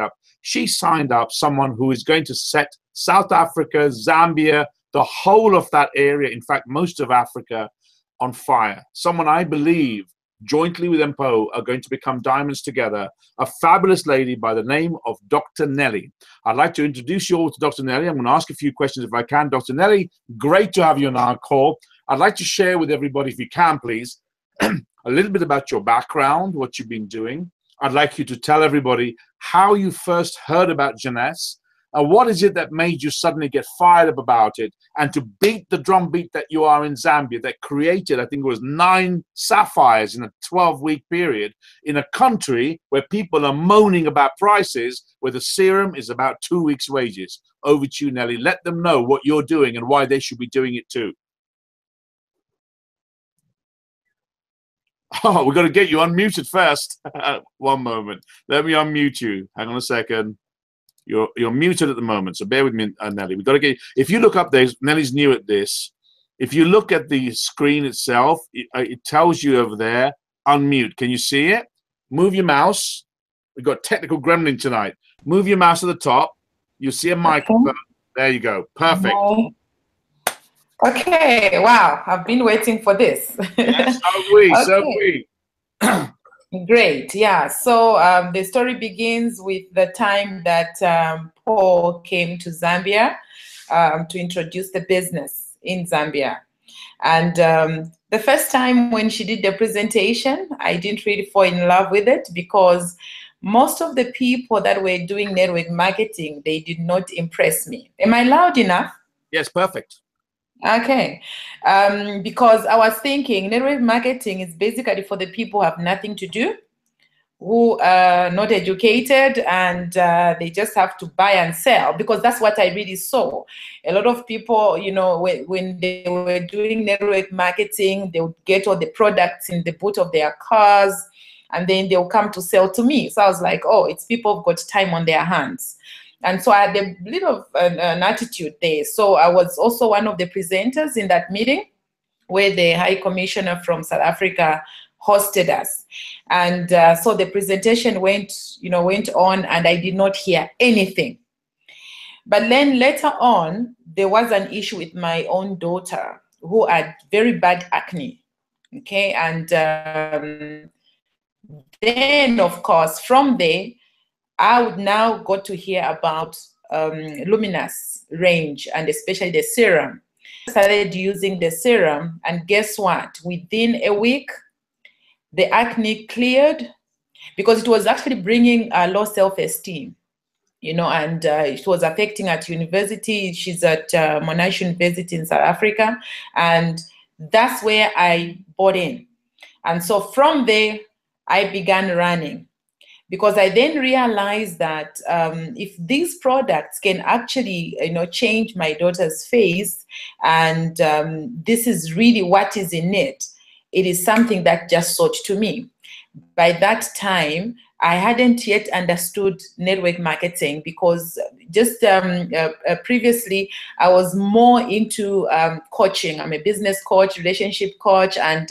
up someone who is going to set South Africa, Zambia, the whole of that area, in fact, most of Africa, on fire. Someone I believe jointly with Empo are going to become diamonds together. A fabulous lady by the name of Dr. Nelly. I'd like to introduce you all to Dr. Nelly. I'm going to ask a few questions if I can. Dr. Nelly, great to have you on our call. I'd like to share with everybody, if you can, please, a little bit about your background, what you've been doing. I'd like you to tell everybody how you first heard about Jeunesse. What is it that made you suddenly get fired up about it and to beat the drumbeat that you are in Zambia that created, I think it was 9 sapphires in a 12-week period in a country where people are moaning about prices where the serum is about 2 weeks' wages? Over to you, Nelly. Let them know what you're doing and why they should be doing it too. Oh, we've got to get you unmuted first. One moment. Let me unmute you. Hang on a second. You're muted at the moment, so bear with me, Nelly. We've got to get. If you look up there, Nelly's new at this. If you look at the screen itself, it tells you over there, unmute. Can you see it? Move your mouse. We've got technical gremlin tonight. Move your mouse to the top. You'll see a microphone. Okay. There you go. Perfect. Okay. Wow. I've been waiting for this. Yes, so we. Okay. So we. Great. Yeah. So the story begins with the time that Paul came to Zambia to introduce the business in Zambia. And the first time when she did the presentation, I didn't really fall in love with it because most of the people that were doing network marketing, they did not impress me. Am I loud enough? Yes, perfect. Okay, because I was thinking network marketing is basically for the people who have nothing to do, who are not educated, and they just have to buy and sell, because that's what I really saw. A lot of people, you know, when they were doing network marketing, they would get all the products in the boot of their cars, and then they'll come to sell to me. So I was like, oh, it's people who've got time on their hands. And so I had a little of an attitude there. So I was also one of the presenters in that meeting where the High Commissioner from South Africa hosted us. And so the presentation went on, and I did not hear anything. But then later on, there was an issue with my own daughter who had very bad acne. Okay, and then, of course, from there, I would now got to hear about Luminous range, and especially the serum. I started using the serum, and guess what? Within a week, the acne cleared, because it was actually bringing low self-esteem, you know, and it was affecting at university. She's at Monash University in South Africa, and that's where I bought in. And so from there, I began running, because I then realized that if these products can actually, you know, change my daughter's face, and this is really what is in it, it is something that just sought to me. By that time, I hadn't yet understood network marketing, because just previously I was more into coaching. I'm a business coach, relationship coach, and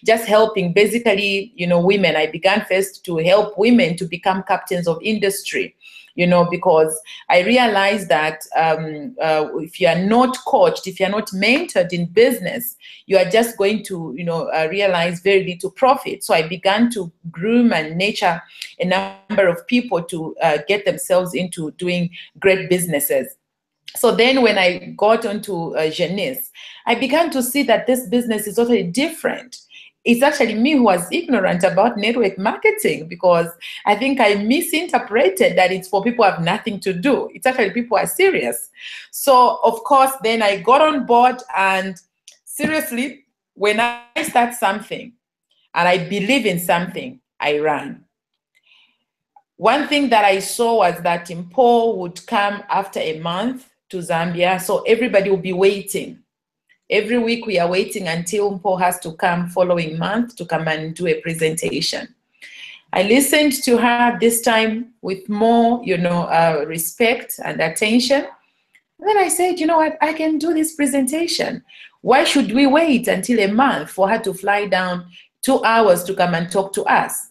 just helping basically, women. I began first to help women to become captains of industry, because I realized that if you are not coached, if you're not mentored in business, you are just going to, realize very little profit. So I began to groom and nurture a number of people to get themselves into doing great businesses. So then when I got onto Jeunesse, I began to see that this business is totally different. It's actually me who was ignorant about network marketing, because I think I misinterpreted that it's for people who have nothing to do. It's actually people who are serious. So of course, then I got on board, and seriously, when I start something and I believe in something, I run. One thing that I saw was that Mpho would come after a month to Zambia, so everybody will be waiting. Every week we are waiting until Mpho has to come following month to come and do a presentation. I listened to her this time with more, respect and attention. And then I said, you know what, I can do this presentation. Why should we wait until a month for her to fly down 2 hours to come and talk to us?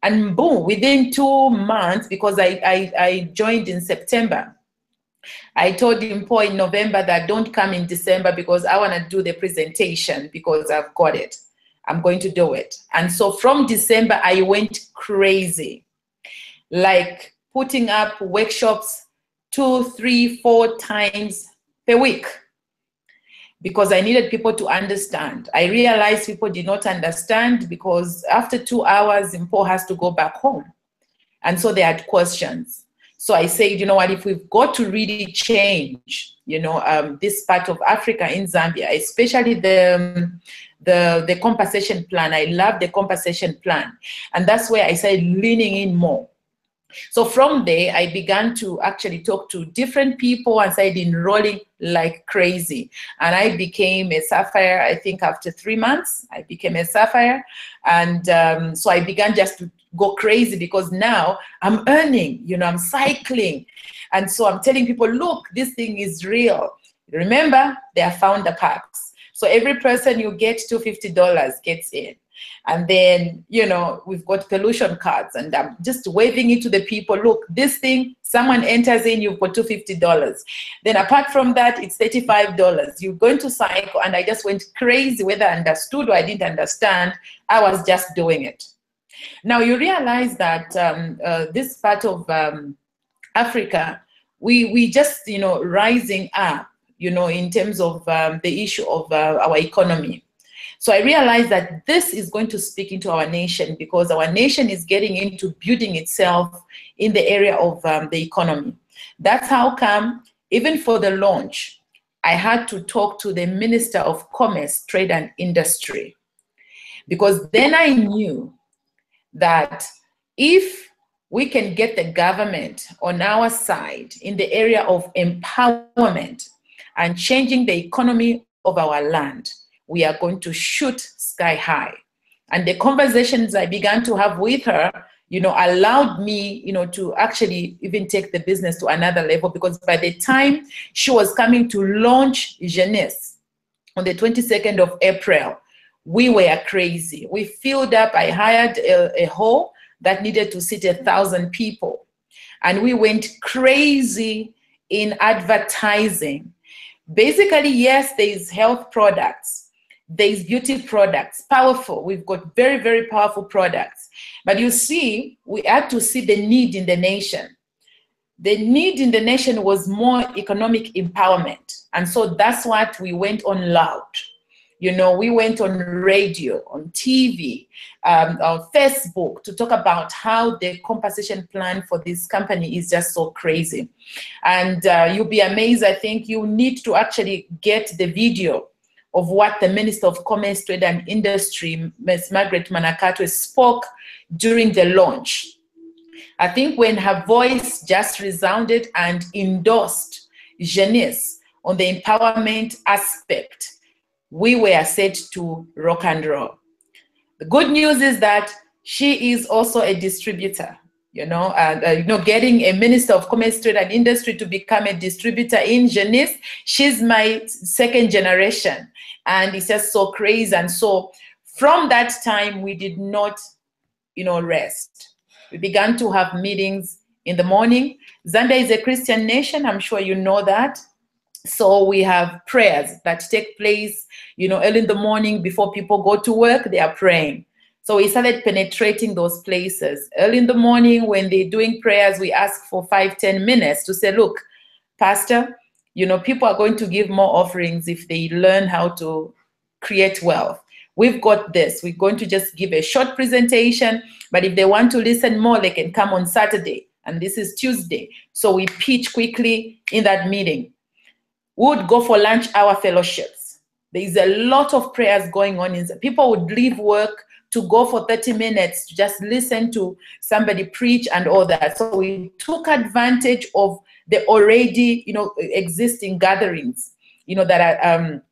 And boom, within 2 months, because I joined in September, I told Mpho in November that don't come in December because I want to do the presentation, because I've got it. I'm going to do it. And so from December, I went crazy, like putting up workshops 2, 3, 4 times per week, because I needed people to understand. I realized people did not understand, because after 2 hours, Mpho has to go back home. And so they had questions. So I said, you know what, if we've got to really change, this part of Africa in Zambia, especially the compensation plan. I love the compensation plan. And that's where I started leaning in more. So from there, I began to actually talk to different people and started enrolling like crazy. And I became a Sapphire, I think after 3 months, I became a Sapphire. And so I began just to go crazy, because now I'm earning, I'm cycling. And so I'm telling people, look, this thing is real. Remember, they are founder packs. So every person you get $250 gets in. And then, we've got pollution cards, and I'm just waving it to the people. Look, this thing, someone enters in, you've got $250. Then apart from that, it's $35. You're going to cycle. And I just went crazy, whether I understood or I didn't understand. I was just doing it. Now you realize that this part of Africa, we just, rising up, in terms of the issue of our economy. So I realized that this is going to speak into our nation, because our nation is getting into building itself in the area of the economy. That's how come, even for the launch, I had to talk to the Minister of Commerce, Trade and Industry, because then I knew that if we can get the government on our side in the area of empowerment and changing the economy of our land, we are going to shoot sky high. And the conversations I began to have with her, allowed me, to actually even take the business to another level, because by the time she was coming to launch Jeunesse on the 22nd of April, we were crazy. We filled up. I hired a hall that needed to seat 1,000 people. And we went crazy in advertising. Basically, yes, there's health products. There's beauty products, powerful. We've got very, very powerful products. But you see, we had to see the need in the nation. The need in the nation was more economic empowerment. And so that's what we went on loud. We went on radio, on TV, on Facebook to talk about how the compensation plan for this company is just so crazy. And you'll be amazed. I think you need to actually get the video of what the Minister of Commerce, Trade and Industry, Ms. Margaret Manakato, spoke during the launch. I think when her voice just resounded and endorsed Jeunesse on the empowerment aspect, we were set to rock and roll. The good news is that she is also a distributor, you know, and you know, getting a Minister of Commerce, Trade and Industry to become a distributor in Janice. She's my second generation, and it's just so crazy. And so from that time, we did not, you know, rest. We began to have meetings in the morning. Zambia is a Christian nation. I'm sure you know that. So we have prayers that take place, you know, early in the morning before people go to work, they are praying. So we started penetrating those places. Early in the morning when they're doing prayers, we ask for 5-10 minutes to say, look, Pastor, you know, people are going to give more offerings if they learn how to create wealth. We've got this. We're going to just give a short presentation, but if they want to listen more, they can come on Saturday. And this is Tuesday. So we pitch quickly in that meeting. We would go for lunch hour fellowships. There is a lot of prayers going on. People would leave work to go for 30 minutes to just listen to somebody preach and all that. So we took advantage of the already, you know, existing gatherings, you know, that are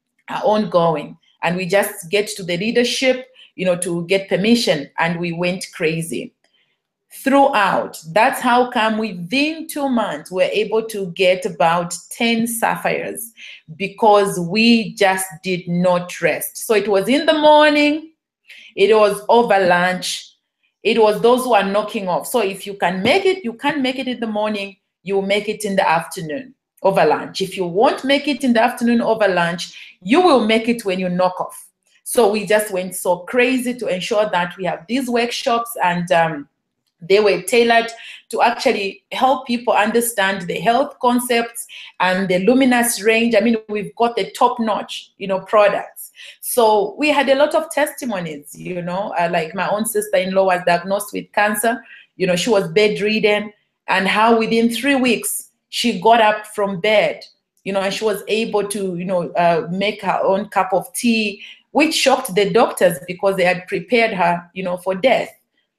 ongoing. And we just get to the leadership, you know, to get permission, and we went crazy. Throughout, that's how come within 2 months we're able to get about 10 sapphires, because we just did not rest. So it was in the morning, it was over lunch, it was those who are knocking off. So if you can make it, you can't make it in the morning, you will make it in the afternoon over lunch. If you won't make it in the afternoon over lunch, you will make it when you knock off. So we just went so crazy to ensure that we have these workshops, and they were tailored to actually help people understand the health concepts and the Luminous range. I mean, we've got the top-notch, you know, products. So we had a lot of testimonies, you know, like my own sister-in-law was diagnosed with cancer. You know, she was bedridden, and how within 3 weeks, she got up from bed, you know, and she was able to, you know, make her own cup of tea, which shocked the doctors because they had prepared her, you know, for death.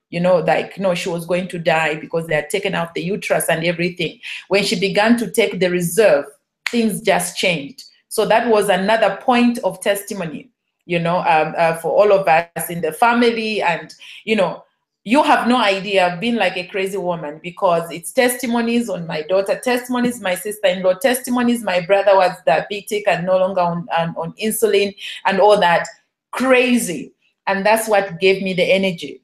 You know, like, you know, she was going to die because they had taken out the uterus and everything. When she began to take the reserve, things just changed. So that was another point of testimony, you know, for all of us in the family. And, you know, you have no idea, I've been like a crazy woman, because it's testimonies on my daughter, testimonies, my sister-in-law, testimonies, my brother was diabetic and no longer on insulin and all that. Crazy. And that's what gave me the energy.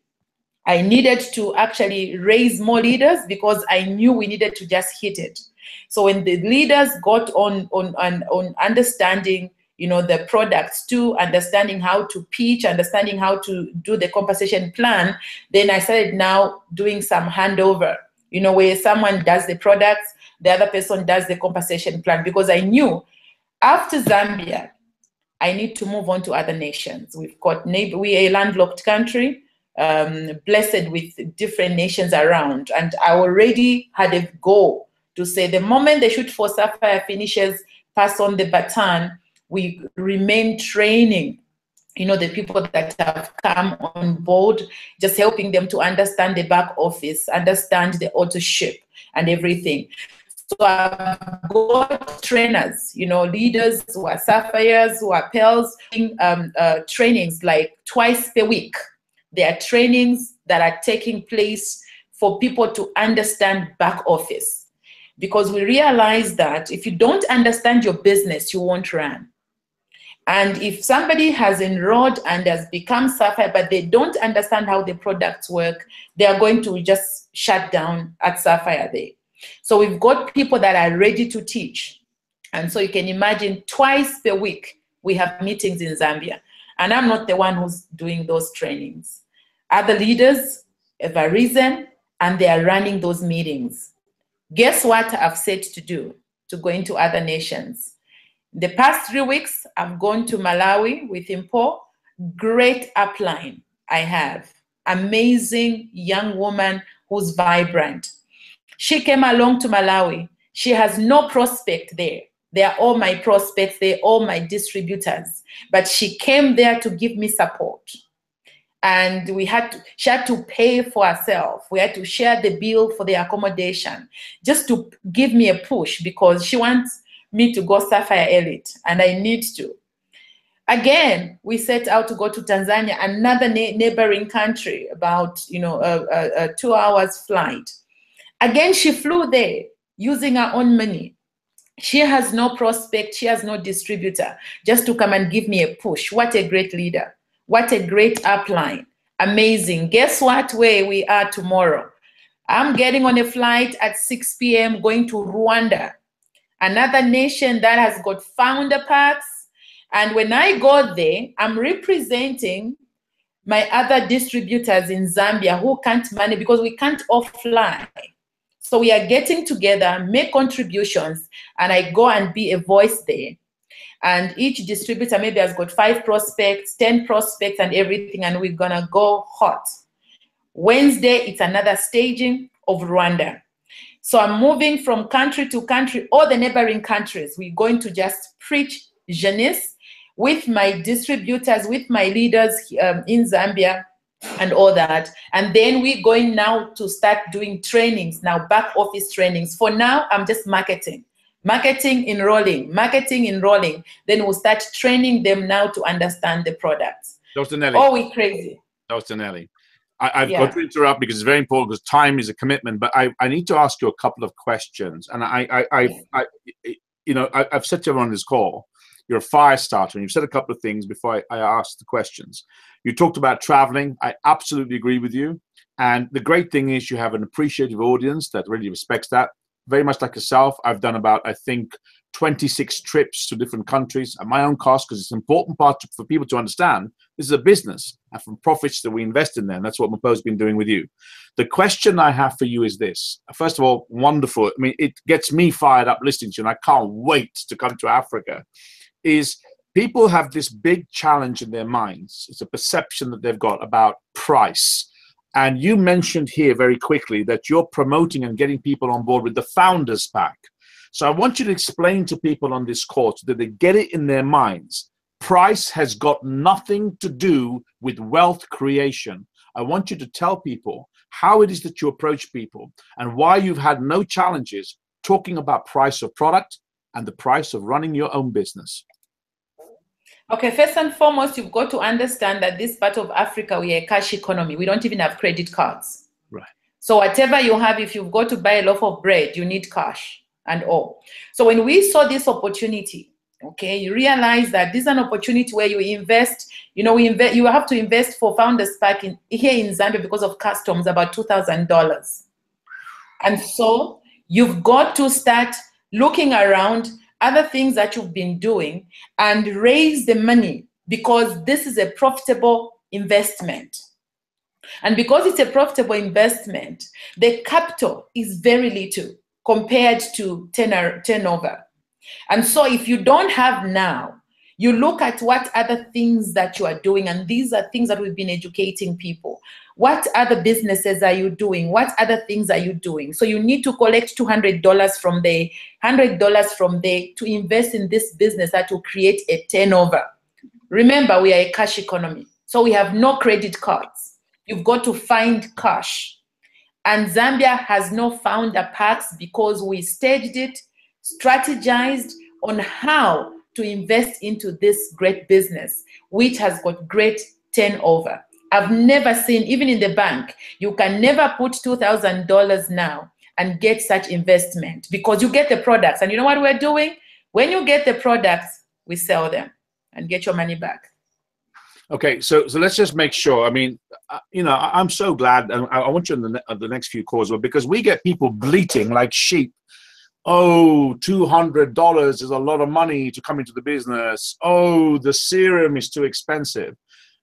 I needed to actually raise more leaders because I knew we needed to just hit it. So when the leaders got on understanding, you know, the products too, understanding how to pitch, understanding how to do the compensation plan, then I started now doing some handover, you know, where someone does the products, the other person does the compensation plan, because I knew after Zambia, I need to move on to other nations. We've got we're a landlocked country. Blessed with different nations around, and I already had a goal to say the moment the Shoot for Sapphire finishes, pass on the baton, we remain training, you know, the people that have come on board, just helping them to understand the back office, understand the authorship and everything. So I've got trainers, you know, leaders who are sapphires, who are pearls, trainings like twice per week. There are trainings that are taking place for people to understand back office, because we realize that if you don't understand your business, you won't run. And if somebody has enrolled and has become Sapphire, but they don't understand how the products work, they are going to just shut down at Sapphire Day. So we've got people that are ready to teach. And so you can imagine twice per week, we have meetings in Zambia. And I'm not the one who's doing those trainings. Other leaders have arisen and they are running those meetings. Guess what I've said to do to go into other nations? The past 3 weeks, I've gone to Malawi with Impo. Great upline I have. Amazing young woman who's vibrant. She came along to Malawi. She has no prospect there. They are all my prospects. They're all my distributors. But she came there to give me support. And she had to pay for herself. We had to share the bill for the accommodation just to give me a push, because she wants me to go Sapphire Elite and I need to. Again, we set out to go to Tanzania, another neighboring country, about a 2 hours flight. Again, she flew there using her own money. She has no prospect, she has no distributor, just to come and give me a push. What a great leader. What a great upline. Amazing. Guess what? Where we are tomorrow? I'm getting on a flight at 6 p.m. going to Rwanda, another nation that has got founder packs. And when I go there, I'm representing my other distributors in Zambia who can't manage because we can't offline. So we are getting together, make contributions, and I go and be a voice there. And each distributor maybe has got 5 prospects, 10 prospects and everything, and we're gonna go hot. Wednesday, it's another staging of Rwanda. So I'm moving from country to country, all the neighboring countries. We're going to just preach jeunesse with my distributors, with my leaders in Zambia and all that. And then we're going now to start doing trainings, now back office trainings. For now, I'm just marketing. Marketing, enrolling. Then we'll start training them now to understand the products. Dr. Nelly. Oh, we're crazy. Dr. Nelly. I've got to interrupt because it's very important because time is a commitment, but I need to ask you a couple of questions. And I've said to everyone on this call, you're a fire starter, and you've said a couple of things before I asked the questions. You talked about traveling. I absolutely agree with you. And the great thing is you have an appreciative audience that really respects that. Very much like yourself, I've done about, I think, 26 trips to different countries at my own cost, because it's an important part for people to understand this is a business, and from profits that we invest in them. That's what Mapo's been doing with you. The question I have for you is this. First of all, wonderful. I mean, it gets me fired up listening to you, and I can't wait to come to Africa. Is people have this big challenge in their minds. It's a perception that they've got about price. And you mentioned here very quickly that you're promoting and getting people on board with the Founders Pack. So I want you to explain to people on this course that they get it in their minds. Price has got nothing to do with wealth creation. I want you to tell people how it is that you approach people and why you've had no challenges talking about price of product and the price of running your own business. Okay, first and foremost, you've got to understand that this part of Africa, we are a cash economy. We don't even have credit cards. Right. So whatever you have, if you've got to buy a loaf of bread, you need cash and all. So when we saw this opportunity, okay, you realize that this is an opportunity where you invest, you have to invest for Founders Pack here in Zambia because of customs, about $2,000. And so you've got to start looking around other things that you've been doing and raise the money, because this is a profitable investment. And because it's a profitable investment, the capital is very little compared to turnover. And so if you don't have now, you look at what other things that you are doing, and these are things that we've been educating people. What other businesses are you doing? What other things are you doing? So you need to collect $200 from there, $100 from there to invest in this business that will create a turnover. Remember, we are a cash economy, so we have no credit cards. You've got to find cash. And Zambia has no founder packs because we staged it, strategized on how to invest into this great business, which has got great turnover. I've never seen, even in the bank, you can never put $2,000 now and get such investment, because you get the products. And you know what we're doing? When you get the products, we sell them and get your money back. Okay, so let's just make sure. I mean, I'm so glad, and I want you on the next few calls, because we get people bleating like sheep. Oh, $200 is a lot of money to come into the business. Oh, the serum is too expensive.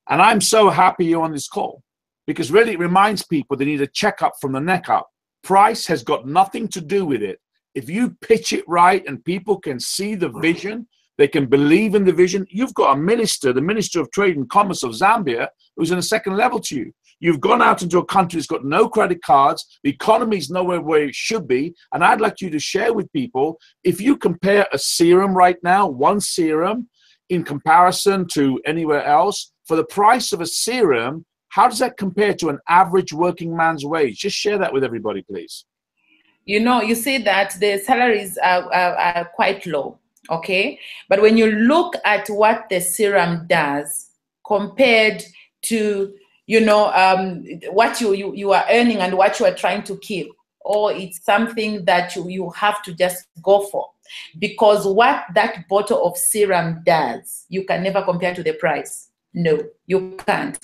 And I'm so happy you're on this call, because really it reminds people they need a checkup from the neck up. Price has got nothing to do with it. If you pitch it right and people can see the vision, they can believe in the vision. You've got a minister, the Minister of Trade and Commerce of Zambia, who's in a second level to you. You've gone out into a country that's got no credit cards. The economy is nowhere where it should be. And I'd like you to share with people, if you compare a serum right now, one serum in comparison to anywhere else, for the price of a serum, how does that compare to an average working man's wage? Just share that with everybody, please. You see that the salaries are quite low. okay? But when you look at what the serum does compared to, you know, what you are earning and what you are trying to keep, or it's something that you have to just go for. Because what that bottle of serum does, you can never compare to the price. No, you can't.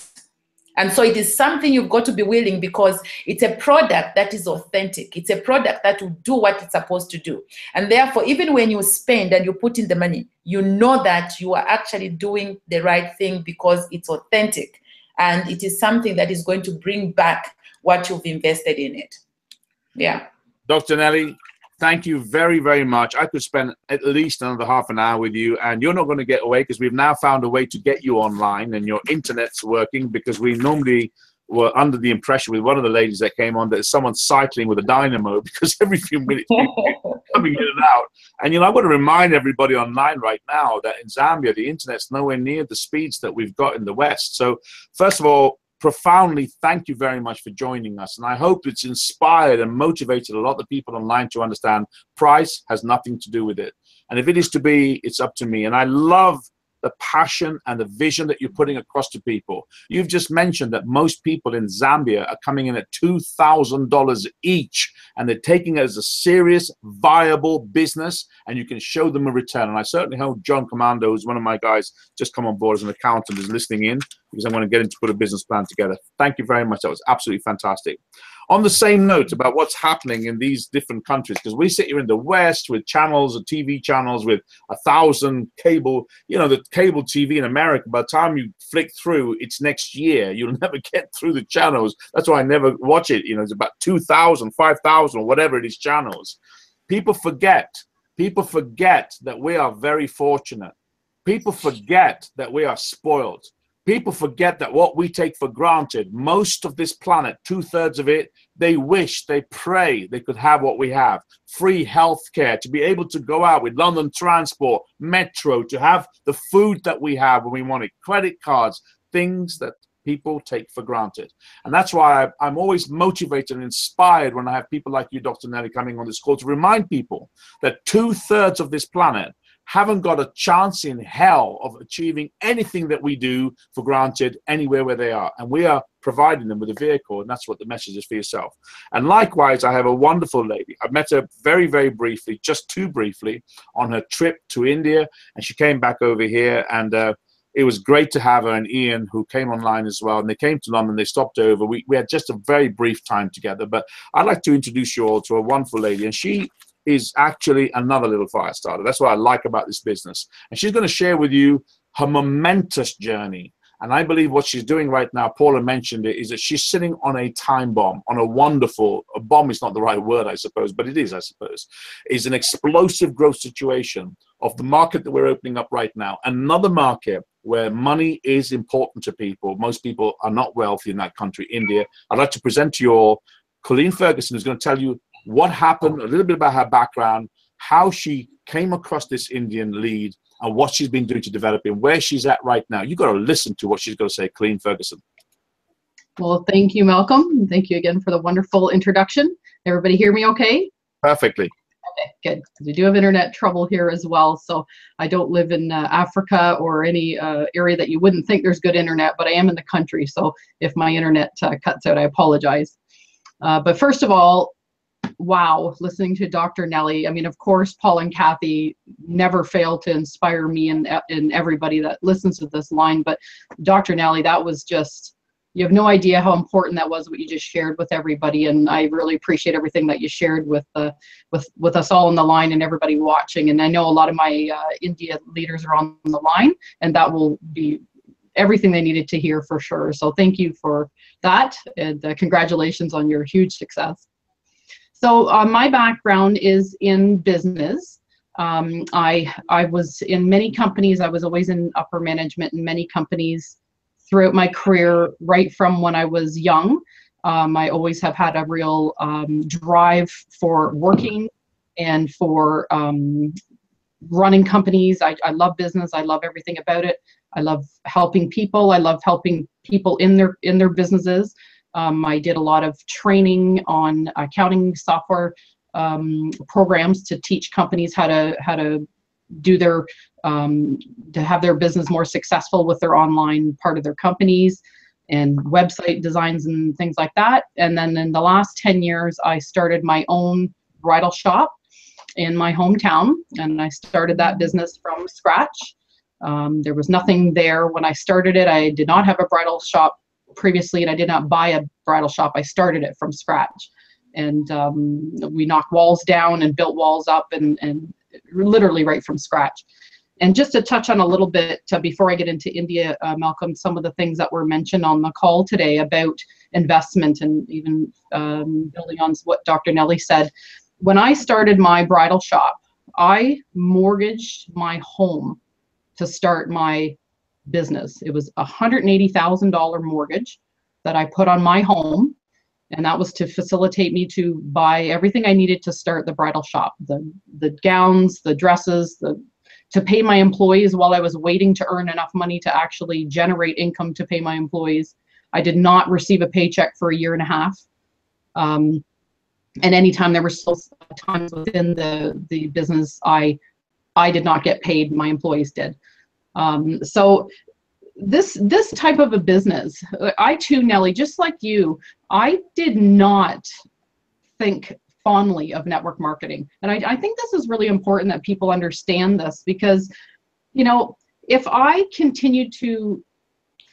And so it is something you've got to be willing, because it's a product that is authentic. It's a product that will do what it's supposed to do. And therefore, even when you spend and you put in the money, you know that you are actually doing the right thing because it's authentic. And it is something that is going to bring back what you've invested in it. Yeah. Dr. Nelly, thank you very, very much. I could spend at least another half an hour with you, and you're not going to get away because we've now found a way to get you online and your internet's working, because we normally were under the impression with one of the ladies that came on that it's someone cycling with a dynamo, because every few minutes people coming in and out. And, you know, I've got to remind everybody online right now that in Zambia, the internet's nowhere near the speeds that we've got in the West. So first of all, profoundly thank you very much for joining us, and I hope it's inspired and motivated a lot of people online to understand price has nothing to do with it, and if it is to be, it's up to me. And I love the passion and the vision that you're putting across to people. You've just mentioned that most people in Zambia are coming in at $2,000 each, and they're taking it as a serious, viable business, and you can show them a return. And I certainly hope John Commando, who's one of my guys, just come on board as an accountant, is listening in, because I'm going to get him to put a business plan together. Thank you very much. That was absolutely fantastic. On the same note about what's happening in these different countries, because we sit here in the West with channels, or TV channels with 1,000 cable, you know, the cable TV in America, by the time you flick through, it's next year. You'll never get through the channels. That's why I never watch it. You know, it's about 2,000, 5,000, or whatever it is channels. People forget that we are very fortunate. People forget that we are spoiled. People forget that what we take for granted, most of this planet, 2/3 of it, they wish, they pray they could have what we have. Free healthcare, to be able to go out with London Transport, Metro, to have the food that we have when we want it, credit cards, things that people take for granted. And that's why I'm always motivated and inspired when I have people like you, Dr. Nelly, coming on this call to remind people that 2/3 of this planet haven't got a chance in hell of achieving anything that we do for granted anywhere where they are. And we are providing them with a vehicle, and that's what the message is for yourself. And likewise, I have a wonderful lady. I've met her very, very briefly, just too briefly, on her trip to India, and she came back over here, and it was great to have her and Ian, who came online as well. And they came to London, they stopped over. We had just a very brief time together, but I'd like to introduce you all to a wonderful lady, and she is actually another little fire starter. That's what I like about this business. And she's going to share with you her momentous journey. And I believe what she's doing right now, Paula mentioned it, is that she's sitting on a time bomb, on a wonderful, a bomb is not the right word, I suppose, but it is, I suppose, is an explosive growth situation of the market that we're opening up right now. Another market where money is important to people. Most people are not wealthy in that country, India. I'd like to present to you all Colleen Ferguson, who's going to tell you what happened, a little bit about her background, how she came across this Indian lead, and what she's been doing to develop it, where she's at right now. You've got to listen to what she's going to say, Colleen Ferguson. Well, thank you, Malcolm. Thank you again for the wonderful introduction. Everybody hear me okay? Perfectly. Okay, good. Because we do have internet trouble here as well. So I don't live in Africa or any area that you wouldn't think there's good internet, but I am in the country. So if my internet cuts out, I apologize. But first of all, wow, listening to Dr. Nelly. I mean, of course, Paul and Kathy never fail to inspire me and everybody that listens to this line. But Dr. Nelly, that was just, you have no idea how important that was, what you just shared with everybody. And I really appreciate everything that you shared with us all on the line and everybody watching. And I know a lot of my India leaders are on the line, and that will be everything they needed to hear for sure. So thank you for that, and congratulations on your huge success. So my background is in business. I was in many companies. I was always in upper management in many companies throughout my career, right from when I was young. I always have had a real drive for working and for running companies. I love business. I love everything about it. I love helping people. I love helping people in their businesses. I did a lot of training on accounting software programs to teach companies how to do their to have their business more successful with their online part of their companies and website designs and things like that. And then in the last 10 years, I started my own bridal shop in my hometown, and I started that business from scratch. There was nothing there when I started it. I did not have a bridal shop previously, and I did not buy a bridal shop. I started it from scratch. And we knocked walls down and built walls up, and literally right from scratch. And just to touch on a little bit before I get into India, Malcolm, some of the things that were mentioned on the call today about investment, and even building on what Dr. Nelly said. When I started my bridal shop, I mortgaged my home to start my business. It was a $180,000 mortgage that I put on my home. And that was to facilitate me to buy everything I needed to start the bridal shop, the gowns, the dresses, to pay my employees while I was waiting to earn enough money to actually generate income to pay my employees. I did not receive a paycheck for a year and a half. And anytime there were still times within the business, I did not get paid, my employees did. So this type of a business, I too, Nelly, just like you, I did not think fondly of network marketing. And I think this is really important that people understand this, because, you know, if I continue to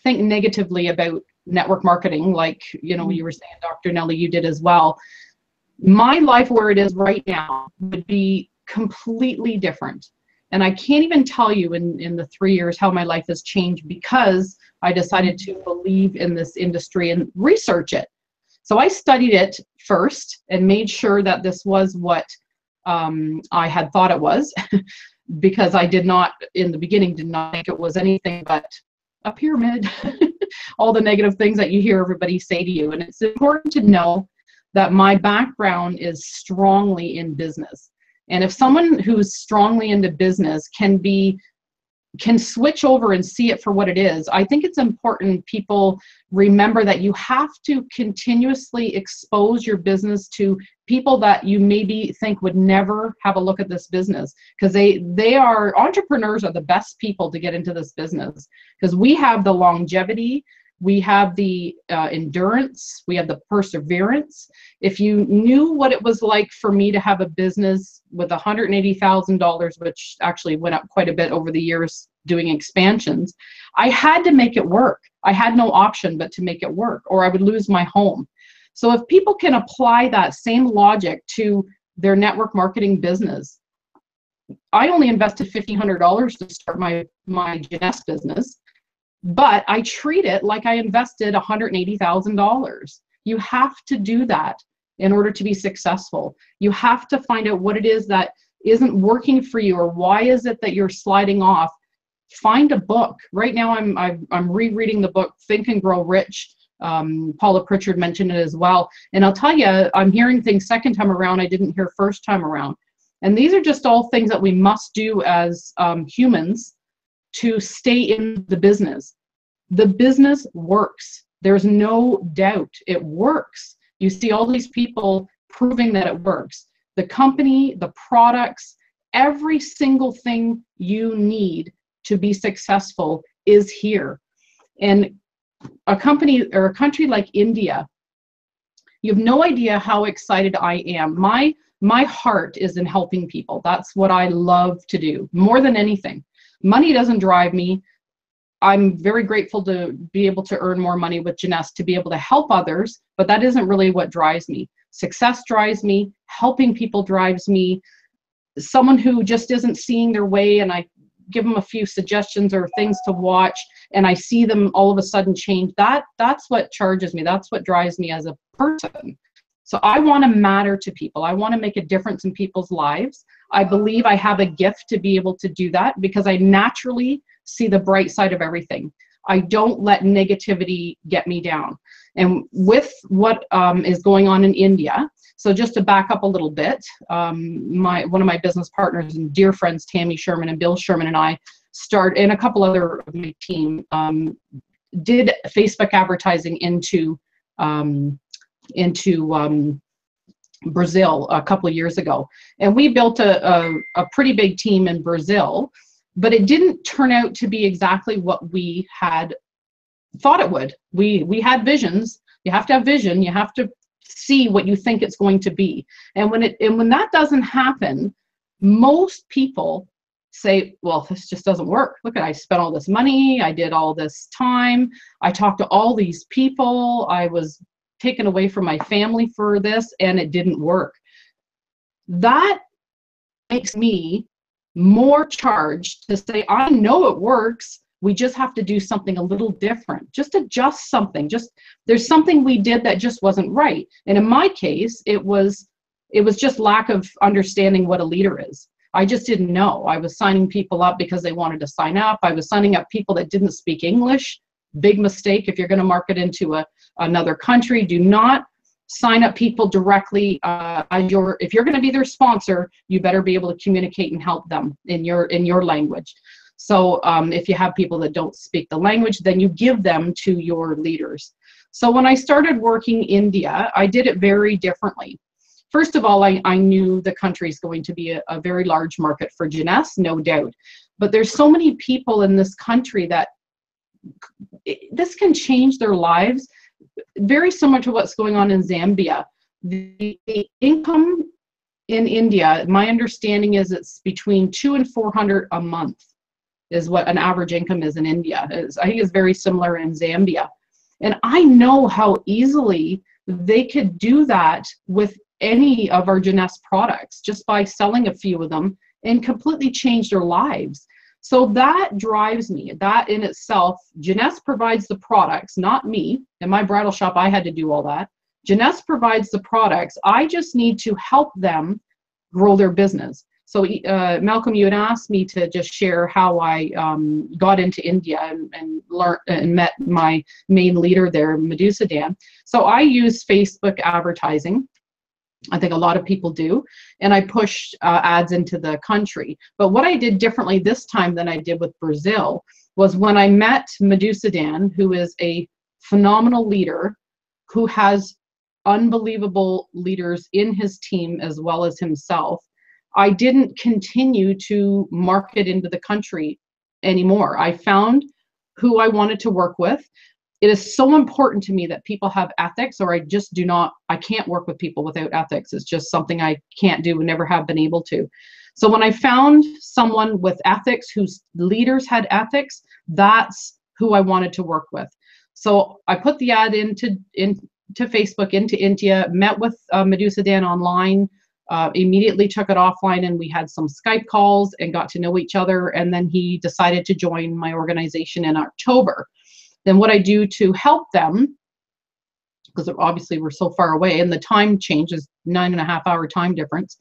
think negatively about network marketing, like, you know, you were saying, Dr. Nelly, you did as well, my life where it is right now would be completely different. And I can't even tell you in the 3 years how my life has changed, because I decided to believe in this industry and research it. So I studied it first and made sure that this was what I had thought it was, because I did not, in the beginning, did not think it was anything but a pyramid, all the negative things that you hear everybody say to you. And it's important to know that my background is strongly in business. And if someone who's strongly into business can switch over and see it for what it is, I think it's important people remember that you have to continuously expose your business to people that you maybe think would never have a look at this business, because entrepreneurs are the best people to get into this business, because we have the longevity, we have the endurance, we have the perseverance. If you knew what it was like for me to have a business with $180,000, which actually went up quite a bit over the years doing expansions, I had to make it work. I had no option but to make it work, or I would lose my home. So if people can apply that same logic to their network marketing business, I only invested $1,500 to start my Jeunesse business, but I treat it like I invested $180,000. You have to do that in order to be successful. You have to find out what it is that isn't working for you, or why is it that you're sliding off. Find a book. Right now I'm rereading the book Think and Grow Rich. Paula Pritchard mentioned it as well. And I'll tell you, I'm hearing things second time around I didn't hear first time around. And these are just all things that we must do as humans to stay in the business. The business works. There's no doubt it works. You see all these people proving that it works. The company, the products, every single thing you need to be successful is here. And a company or a country like India, you have no idea how excited I am. My heart is in helping people. That's what I love to do more than anything. Money doesn't drive me. I'm very grateful to be able to earn more money with Jeunesse, to be able to help others, but that isn't really what drives me. Success drives me. Helping people drives me. Someone who just isn't seeing their way, and I give them a few suggestions or things to watch, and I see them all of a sudden change, that's what charges me. That's what drives me as a person. So I want to matter to people. I want to make a difference in people's lives. I believe I have a gift to be able to do that, because I naturally see the bright side of everything. I don't let negativity get me down. And with what is going on in India, so just to back up a little bit, one of my business partners and dear friends, Tammy Sherman and Bill Sherman, and I and a couple other of my team did Facebook advertising into Brazil a couple of years ago, and we built a pretty big team in Brazil, but it didn't turn out to be exactly what we had thought it would. We had visions. You have to have vision. You have to see what you think it's going to be. And when that doesn't happen, most people say, well, this just doesn't work. Look, I spent all this money. I did all this time. I talked to all these people. I was taken away from my family for this, and it didn't work. That makes me more charged to say, I know it works. We just have to do something a little different. Just adjust something. There's something we did that just wasn't right. And in my case, it was just lack of understanding what a leader is. I just didn't know. I was signing people up because they wanted to sign up. I was signing up people that didn't speak English. Big mistake. If you're going to market into another country, do not sign up people directly. If you're going to be their sponsor, you better be able to communicate and help them in your language. So if you have people that don't speak the language, then you give them to your leaders. So when I started working India, I did it very differently. First of all, I knew the country is going to be a very large market for Jeunesse, no doubt. But there's so many people in this country that this can change their lives, very similar to what's going on in Zambia. The income in India, my understanding is it's between $200 and $400 a month is what an average income is in India. I think it's very similar in Zambia. And I know how easily they could do that with any of our Jeunesse products just by selling a few of them and completely change their lives. So that drives me. That in itself, Jeunesse provides the products, not me. In my bridal shop, I had to do all that. Jeunesse provides the products. I just need to help them grow their business. So Malcolm, you had asked me to just share how I got into India and learned and met my main leader there, Madhusudan. So I use Facebook advertising. I think a lot of people do, and I pushed ads into the country. But what I did differently this time than I did with Brazil was when I met Madhusudan, who is a phenomenal leader, who has unbelievable leaders in his team as well as himself. I didn't continue to market into the country anymore. I found who I wanted to work with. It is so important to me that people have ethics, or I can't work with people without ethics. It's just something I can't do and never have been able to. So when I found someone with ethics, whose leaders had ethics, that's who I wanted to work with. So I put the ad into Facebook, into India, met with Madhusudan online, immediately took it offline, and we had some Skype calls and got to know each other. And then he decided to join my organization in October. Then what I do to help them, because obviously we're so far away and the time changes, 9.5 hour time difference,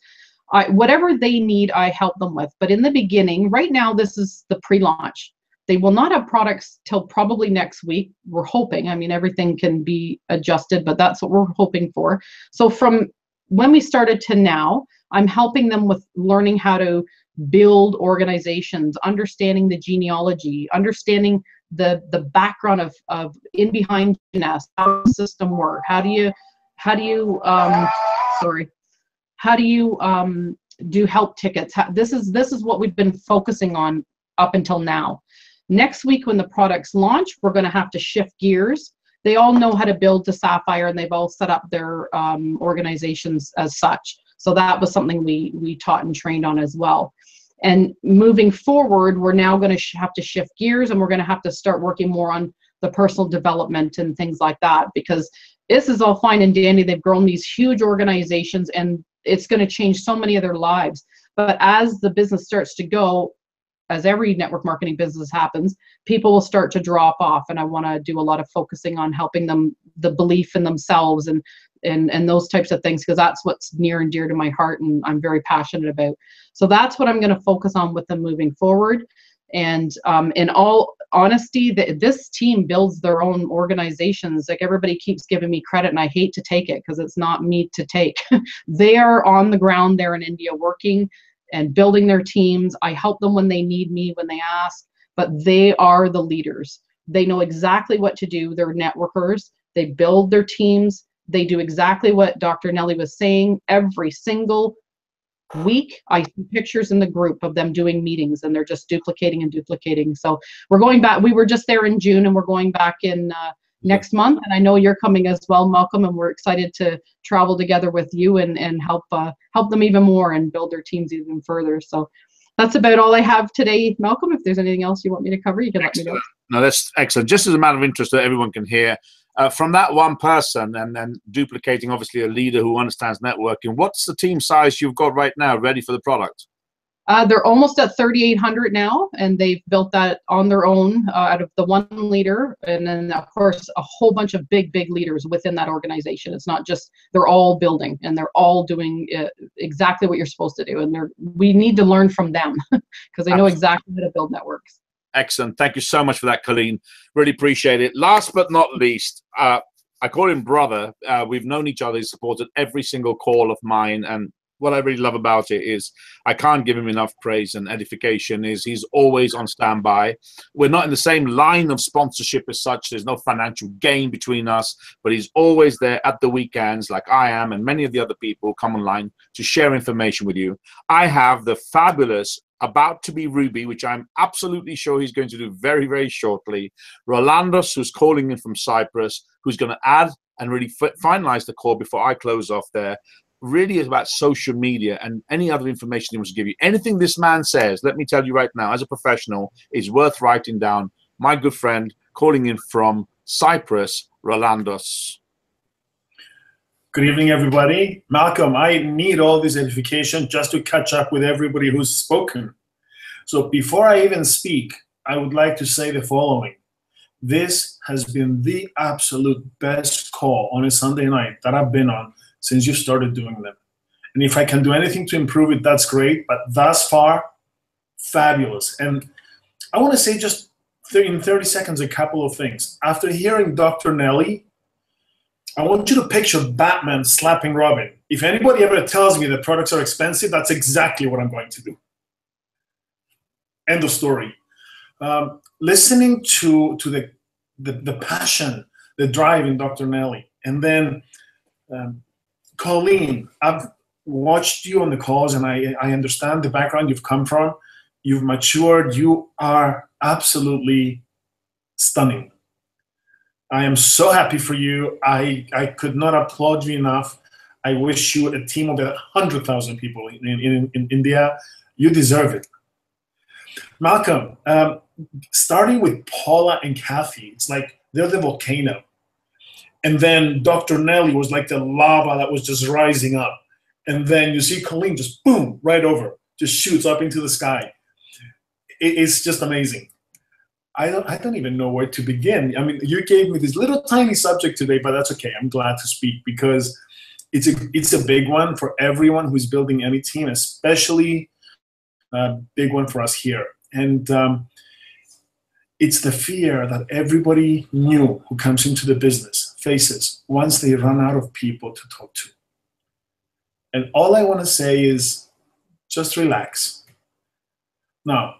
whatever they need, I help them with. But in the beginning, right now, this is the pre-launch. They will not have products till probably next week. We're hoping. I mean, everything can be adjusted, but that's what we're hoping for. So from when we started to now, I'm helping them with learning how to build organizations, understanding the genealogy, understanding the background of in behind Jeunesse, how the system work, how do you do help tickets. This is what we've been focusing on up until now. Next week when the products launch, we're going to have to shift gears. They all know how to build to Sapphire, and they've all set up their organizations as such. So that was something we taught and trained on as well. And moving forward, we're now going to have to shift gears, and we're going to have to start working more on the personal development and things like that, because this is all fine and dandy. They've grown these huge organizations, and it's going to change so many of their lives. But as the business starts to go, as every network marketing business happens, people will start to drop off. And I want to do a lot of focusing on helping them, the belief in themselves and those types of things, because that's what's near and dear to my heart and I'm very passionate about. So that's what I'm going to focus on with them moving forward. And in all honesty, this team builds their own organizations. Like, everybody keeps giving me credit, and I hate to take it because it's not me to take. They are on the ground there in India working and building their teams. I help them when they need me, when they ask, but they are the leaders. They know exactly what to do. They're networkers. They build their teams. They do exactly what Dr. Nelly was saying. Every single week, I see pictures in the group of them doing meetings, and they're just duplicating and duplicating. So we're going back. We were just there in June, and we're going back in next month. And I know you're coming as well, Malcolm, and we're excited to travel together with you and help them even more and build their teams even further. So that's about all I have today, Malcolm. If there's anything else you want me to cover, you can let me know. No, that's excellent. Just as a matter of interest that everyone can hear, from that one person and then duplicating, obviously, a leader who understands networking, what's the team size you've got right now ready for the product? They're almost at 3,800 now, and they've built that on their own out of the one leader. And then, of course, a whole bunch of big leaders within that organization. It's not just, they're all building, and they're all doing exactly what you're supposed to do. And we need to learn from them because they know exactly how to build networks. Excellent. Thank you so much for that, Colleen. Really appreciate it. Last but not least, I call him brother. We've known each other. He's supported every single call of mine, and what I really love about it is I can't give him enough praise and edification. Is he's always on standby. We're not in the same line of sponsorship as such. There's no financial gain between us, but he's always there at the weekends, like I am, and many of the other people come online to share information with you. I have the fabulous about to be Ruby, which I'm absolutely sure he's going to do very, very shortly. Rolandos, who's calling in from Cyprus, who's going to add and really finalize the call before I close off there. Really is about social media and any other information he wants to give you. Anything this man says, let me tell you right now, as a professional, is worth writing down. My good friend calling in from Cyprus, Rolandos. Good evening, everybody. Malcolm, I need all this edification just to catch up with everybody who's spoken. So before I even speak, I would like to say the following. This has been the absolute best call on a Sunday night that I've been on since you started doing them. And if I can do anything to improve it, that's great. But thus far, fabulous. And I want to say just in 30 seconds a couple of things. After hearing Dr. Nelly, I want you to picture Batman slapping Robin. If anybody ever tells me that products are expensive, that's exactly what I'm going to do. End of story. Listening to the passion, the drive in Dr. Nelly, and then Colleen, I've watched you on the calls, and I understand the background you've come from. You've matured. You are absolutely stunning. I am so happy for you. I could not applaud you enough. I wish you a team of 100,000 people in India. You deserve it. Malcolm, starting with Paula and Kathy, it's like they're the volcano. And then Dr. Nelly was like the lava that was just rising up. And then you see Colleen just boom, right over, just shoots up into the sky. It's just amazing. I don't even know where to begin. I mean, you gave me this little tiny subject today, but that's okay. I'm glad to speak because it's a big one for everyone who's building any team, especially a big one for us here. And it's the fear that everybody new who comes into the business faces once they run out of people to talk to. And all I want to say is just relax. Now,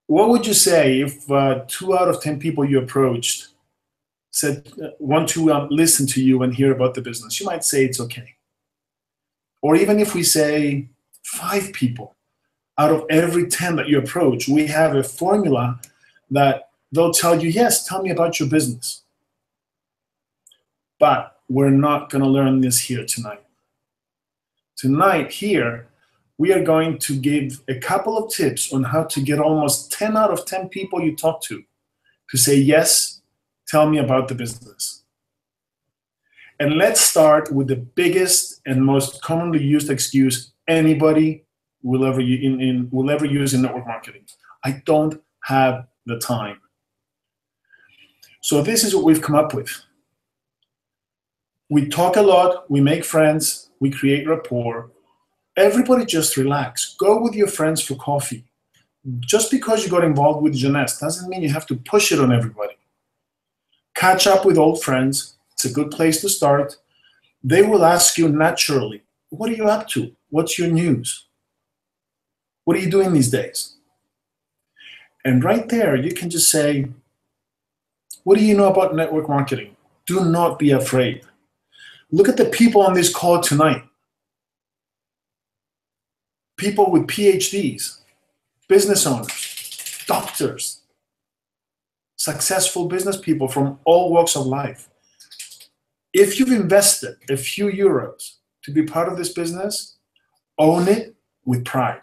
what would you say if 2 out of 10 people you approached said want to listen to you and hear about the business? You might say it's okay. Or even if we say 5 people out of every 10 that you approach, we have a formula that they'll tell you, yes, tell me about your business. But we're not going to learn this here tonight. Tonight here, we are going to give a couple of tips on how to get almost 10 out of 10 people you talk to say, yes, tell me about the business. And let's start with the biggest and most commonly used excuse anybody will ever use in network marketing. I don't have the time. So this is what we've come up with. We talk a lot, we make friends, we create rapport. Everybody just relax. Go with your friends for coffee. Just because you got involved with Jeunesse doesn't mean you have to push it on everybody. Catch up with old friends. It's a good place to start. They will ask you naturally, what are you up to? What's your news? What are you doing these days? And right there, you can just say, what do you know about network marketing? Do not be afraid. Look at the people on this call tonight. People with PhDs, business owners, doctors, successful business people from all walks of life. If you've invested a few euros to be part of this business, own it with pride.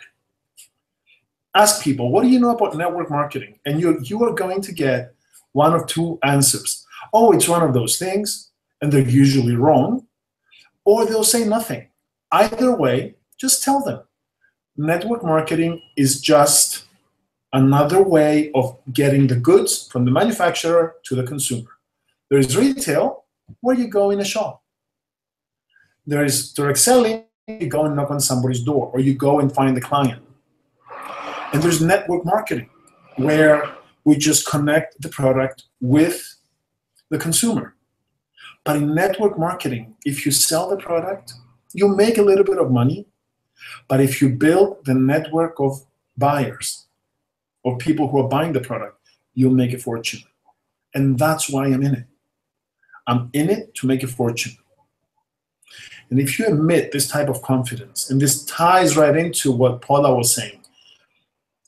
Ask people, what do you know about network marketing? And you are going to get one of two answers. Oh, it's one of those things, and they're usually wrong, or they'll say nothing. Either way, just tell them. Network marketing is just another way of getting the goods from the manufacturer to the consumer. There is retail, where you go in a shop. There is direct selling, you go and knock on somebody's door, or you go and find the client. And there's network marketing, where we just connect the product with the consumer. But in network marketing, if you sell the product, you make a little bit of money. But if you build the network of buyers or people who are buying the product, you'll make a fortune. And that's why I'm in it. I'm in it to make a fortune. And if you admit this type of confidence, and this ties right into what Paula was saying,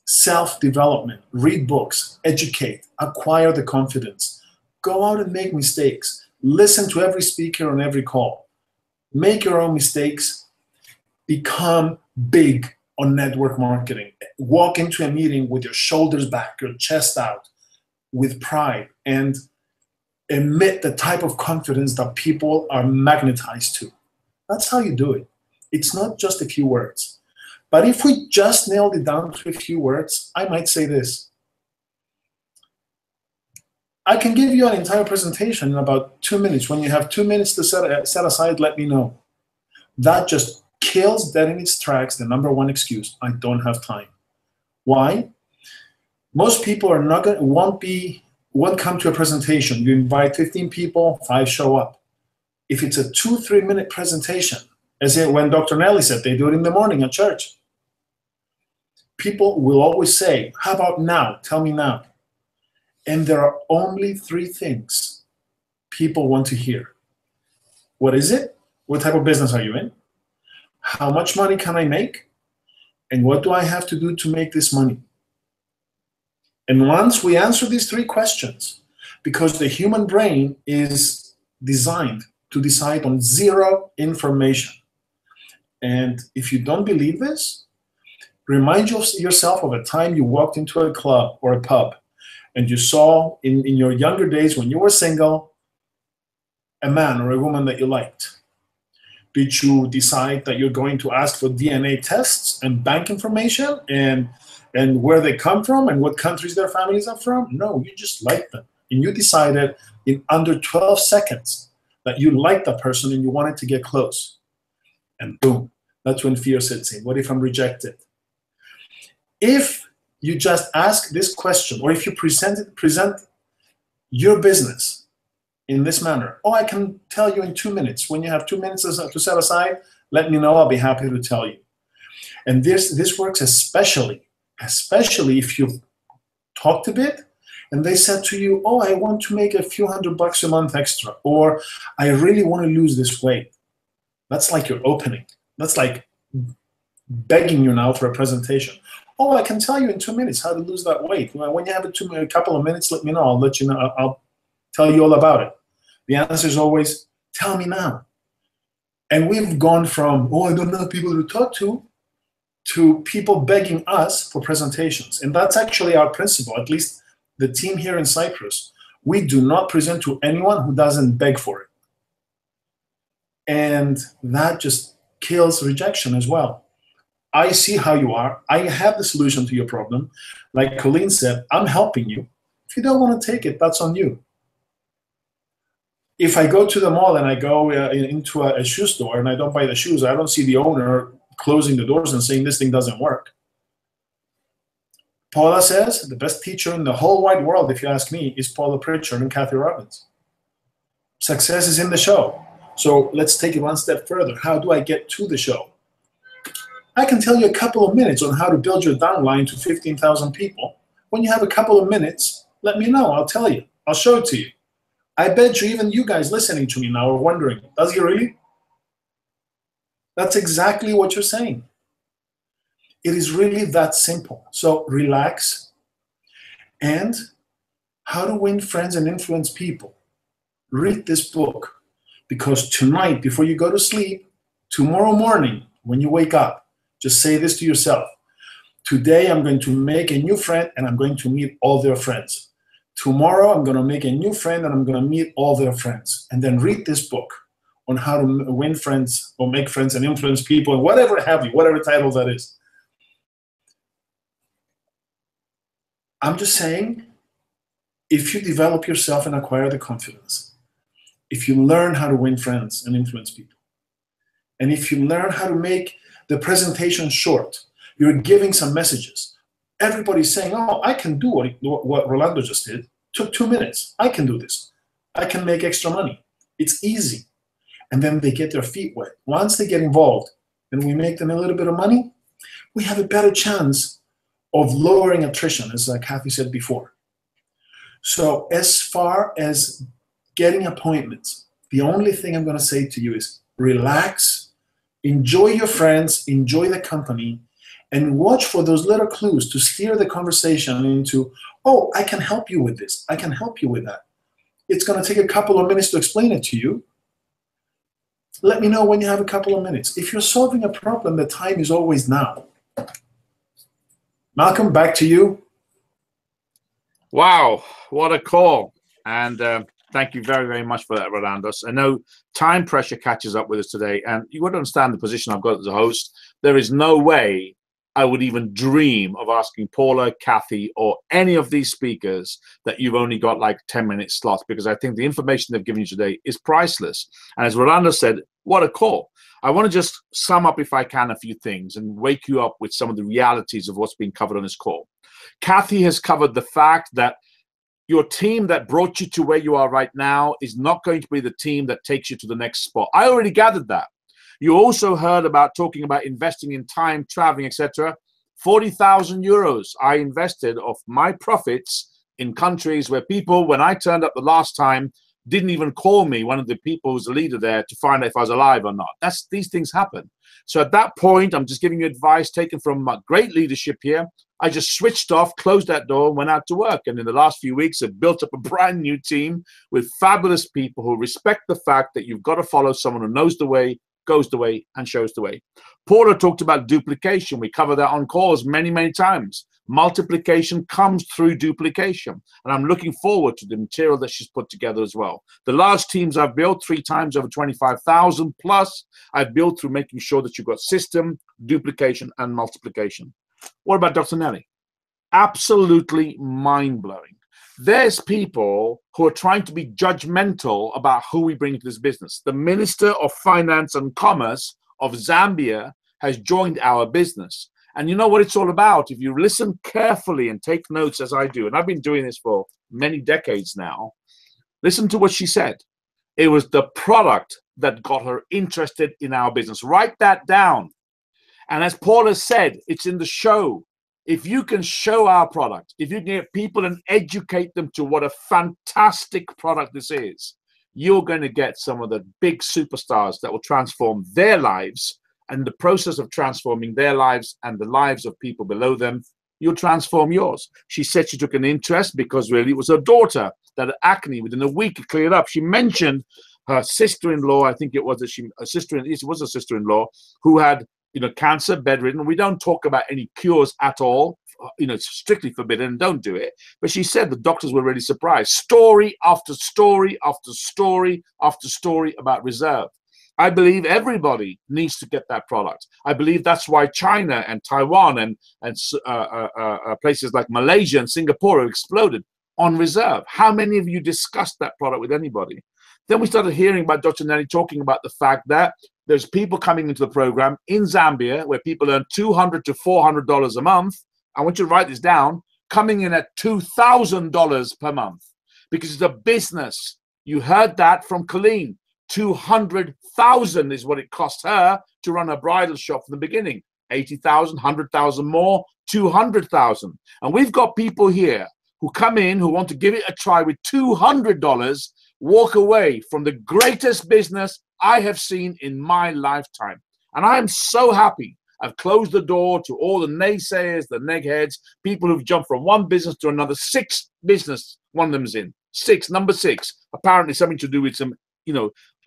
self-development, read books, educate, acquire the confidence, go out and make mistakes, listen to every speaker on every call, make your own mistakes, become big on network marketing. Walk into a meeting with your shoulders back, your chest out, with pride, and emit the type of confidence that people are magnetized to. That's how you do it. It's not just a few words. But if we just nailed it down to a few words, I might say this. I can give you an entire presentation in about 2 minutes. When you have 2 minutes to set aside, let me know. That just kills dead in its tracks the number one excuse: I don't have time. Why? Most people are not going, won't come to a presentation. You invite 15 people, 5 show up. If it's a 2-3 minute presentation, as when Dr. Nelly said, they do it in the morning at church. People will always say, how about now? Tell me now. And there are only 3 things people want to hear. What is it? What type of business are you in? How much money can I make? And what do I have to do to make this money? And once we answer these 3 questions, because the human brain is designed to decide on 0 information. And if you don't believe this, remind yourself of a time you walked into a club or a pub and you saw in your younger days when you were single, a man or a woman that you liked. Did you decide that you're going to ask for DNA tests and bank information and where they come from and what countries their families are from? No, you just liked them. And you decided in under 12 seconds that you liked that person and you wanted to get close. And boom, that's when fear sets in. What if I'm rejected? If you just ask this question, or if you present your business in this manner, oh, I can tell you in 2 minutes. When you have 2 minutes to set aside, let me know. I'll be happy to tell you. And this works especially if you've talked a bit and they said to you, oh, I want to make a few $100 a month extra, or I really want to lose this weight. That's like your opening. That's like begging you now for a presentation. Oh, I can tell you in 2 minutes how to lose that weight. When you have a couple of minutes, let me know. I'll let you know. I'll tell you all about it. The answer is always, tell me now. And we've gone from, oh, I don't have people to talk to people begging us for presentations. And that's actually our principle, at least the team here in Cyprus. We do not present to anyone who doesn't beg for it. And that just kills rejection as well. I see how you are. I have the solution to your problem. Like Colleen said, I'm helping you. If you don't want to take it, that's on you. If I go to the mall and I go into a shoe store and I don't buy the shoes, I don't see the owner closing the doors and saying this thing doesn't work. Paula says the best teacher in the whole wide world, if you ask me, is Paula Pritchard and Kathy Robbins. Success is in the show. So let's take it one step further. How do I get to the show? I can tell you a couple of minutes on how to build your downline to 15,000 people. When you have a couple of minutes, let me know. I'll tell you. I'll show it to you. I bet you even you guys listening to me now are wondering, does he really? That's exactly what you're saying. It is really that simple. So relax. And How to Win Friends and Influence People. Read this book, because tonight, before you go to sleep, tomorrow morning, when you wake up, just say this to yourself. Today, I'm going to make a new friend and I'm going to meet all their friends. Tomorrow, I'm going to make a new friend and I'm going to meet all their friends. And then read this book on how to win friends or make friends and influence people, and whatever have you, whatever title that is. I'm just saying, if you develop yourself and acquire the confidence, if you learn how to win friends and influence people, and if you learn how to make the presentation short, you're giving some messages. Everybody's saying, oh, I can do what Rolando just did. Took 2 minutes. I can do this. I can make extra money. It's easy. And then they get their feet wet. Once they get involved and we make them a little bit of money, we have a better chance of lowering attrition, as Kathy said before. So as far as getting appointments, the only thing I'm going to say to you is relax, enjoy your friends, enjoy the company, and watch for those little clues to steer the conversation into, oh, I can help you with this. I can help you with that. It's going to take a couple of minutes to explain it to you. Let me know when you have a couple of minutes. If you're solving a problem, the time is always now. Malcolm, back to you. Wow, what a call. And thank you very, very much for that, Rolando. I know time pressure catches up with us today, and you got to understand the position I've got as a host. There is no way I would even dream of asking Paula, Kathy, or any of these speakers that you've only got like 10-minute slots, because I think the information they've given you today is priceless. And as Rolando said, what a call. I want to just sum up, if I can, a few things and wake you up with some of the realities of what's being covered on this call. Kathy has covered the fact that your team that brought you to where you are right now is not going to be the team that takes you to the next spot. I already gathered that. You also heard about talking about investing in time, traveling, etc. 40,000 euros I invested of my profits in countries where people, when I turned up the last time, didn't even call me, one of the people who's the leader there, to find out if I was alive or not. These things happen. So at that point, I'm just giving you advice taken from my great leadership here. I just switched off, closed that door, and went out to work. And in the last few weeks, I've built up a brand new team with fabulous people who respect the fact that you've got to follow someone who knows the way, goes the way, and shows the way. Paula talked about duplication. We cover that on calls many, many times. Multiplication comes through duplication. And I'm looking forward to the material that she's put together as well. The large teams I've built, 3 times over 25,000 plus, I've built through making sure that you've got system, duplication, and multiplication. What about Dr. Nelly? Absolutely mind-blowing. There's people who are trying to be judgmental about who we bring into this business. The Minister of Finance and Commerce of Zambia has joined our business. And you know what it's all about. If you listen carefully and take notes as I do, and I've been doing this for many decades now, listen to what she said. It was the product that got her interested in our business. Write that down. And as Paula said, it's in the show. If you can show our product, if you can get people and educate them to what a fantastic product this is, you're going to get some of the big superstars that will transform their lives. And the process of transforming their lives and the lives of people below them, you'll transform yours. She said she took an interest because really it was her daughter that had acne. Within a week, it cleared up. She mentioned her sister-in-law, I think it was a sister-in-law who had cancer, bedridden. We don't talk about any cures at all. It's strictly forbidden. Don't do it. But she said the doctors were really surprised. Story after story after story after story about Reserve. I believe everybody needs to get that product. I believe that's why China and Taiwan and places like Malaysia and Singapore have exploded on Reserve. How many of you discussed that product with anybody? Then we started hearing about Dr. Nelly talking about the fact that there's people coming into the program in Zambia where people earn $200 to $400 a month. I want you to write this down, coming in at $2,000 per month because it's a business. You heard that from Colleen. 200,000 is what it cost her to run a bridal shop from the beginning. 80,000, 100,000 more, 200,000. And we've got people here who come in who want to give it a try with $200 walk away from the greatest business I have seen in my lifetime. And I am so happy. I've closed the door to all the naysayers, the neckheads, people who've jumped from one business to another. 6 business, one of them's in. 6, number 6. Apparently something to do with some,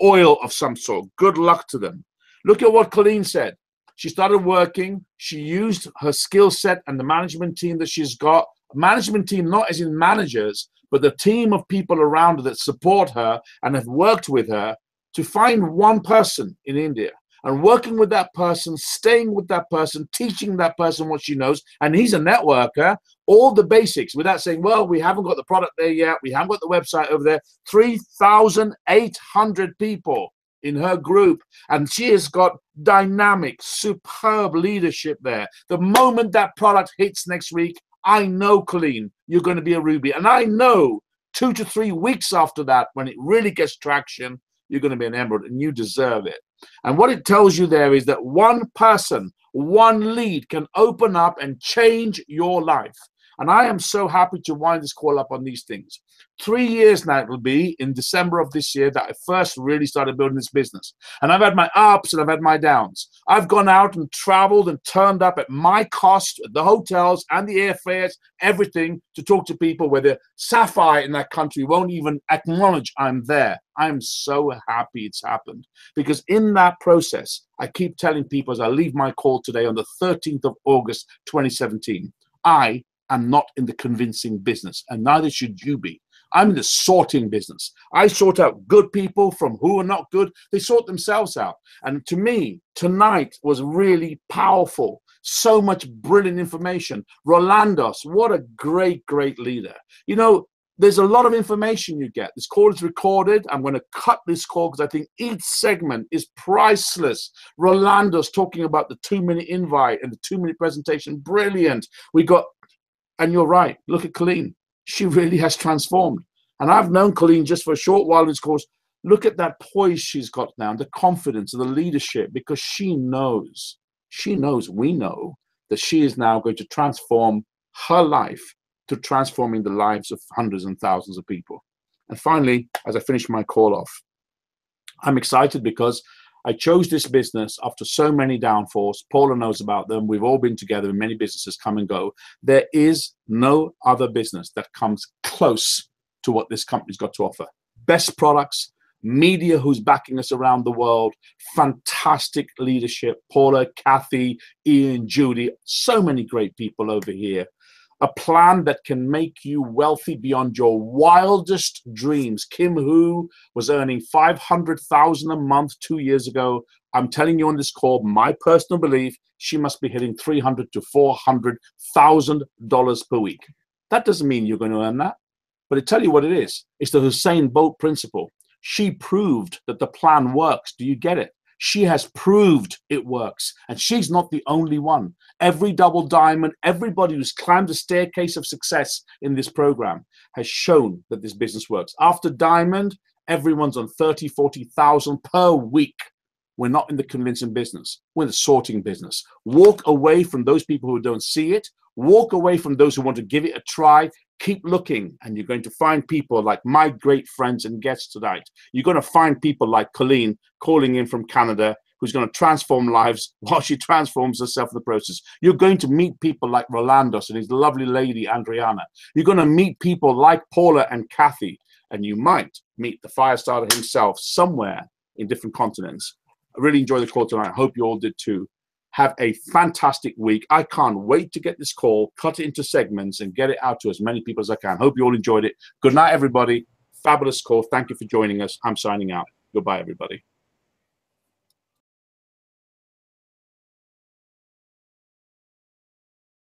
oil of some sort. Good luck to them. Look at what Colleen said. She started working. She used her skill set and the management team that she's got. A management team, not as in managers, but the team of people around her that support her and have worked with her to find one person in India. And working with that person, staying with that person, teaching that person what she knows. And he's a networker, all the basics without saying, well, we haven't got the product there yet. We haven't got the website over there. 3,800 people in her group. And she has got dynamic, superb leadership there. The moment that product hits next week, I know, Colleen, you're going to be a Ruby. And I know 2 to 3 weeks after that, when it really gets traction, you're going to be an Emerald, and you deserve it. And what it tells you there is that one person, one lead can open up and change your life. And I am so happy to wind this call up on these things. 3 years now it will be in December of this year that I first really started building this business. And I've had my ups and I've had my downs. I've gone out and traveled and turned up at my cost at the hotels and the airfares, everything, to talk to people where the sapphire in that country won't even acknowledge I'm there. I'm so happy it's happened, because in that process, I keep telling people as I leave my call today on the 13th of August, 2017, I am not in the convincing business, and neither should you be. I'm in the sorting business. I sort out good people from who are not good. They sort themselves out. And to me, tonight was really powerful. So much brilliant information. Rolandos, what a great, great leader. There's a lot of information you get. This call is recorded. I'm going to cut this call because I think each segment is priceless. Rolando's talking about the 2-minute invite and the 2-minute presentation. Brilliant. And you're right. Look at Colleen. She really has transformed. And I've known Colleen just for a short while in this course. Look at that poise she's got now, the confidence and the leadership, because she knows, we know that she is now going to transform her life to transforming the lives of hundreds and thousands of people. And finally, as I finish my call off, I'm excited because I chose this business after so many downfalls. Paula knows about them. We've all been together and many businesses come and go. There is no other business that comes close to what this company's got to offer. Best products, media who's backing us around the world, fantastic leadership, Paula, Kathy, Ian, Judy, so many great people over here. A plan that can make you wealthy beyond your wildest dreams. Kim Hu was earning $500,000 a month 2 years ago. I'm telling you on this call, my personal belief, she must be hitting $300,000 to $400,000 per week. That doesn't mean you're going to earn that, but I tell you what it is. It's the Usain Bolt principle. She proved that the plan works. Do you get it? She has proved it works, and she's not the only one. Every double diamond, everybody who's climbed the staircase of success in this program has shown that this business works. After diamond, everyone's on 30, 40,000 per week. We're not in the convincing business. We're in the sorting business. Walk away from those people who don't see it. Walk away from those who want to give it a try. Keep looking, and you're going to find people like my great friends and guests tonight. You're going to find people like Colleen calling in from Canada, who's going to transform lives while she transforms herself in the process. You're going to meet people like Rolandos and his lovely lady, Andriana. You're going to meet people like Paula and Kathy, and you might meet the fire starter himself somewhere in different continents. I really enjoyed the call tonight. I hope you all did too. Have a fantastic week. I can't wait to get this call, cut it into segments, and get it out to as many people as I can. Hope you all enjoyed it. Good night, everybody. Fabulous call. Thank you for joining us. I'm signing out. Goodbye, everybody.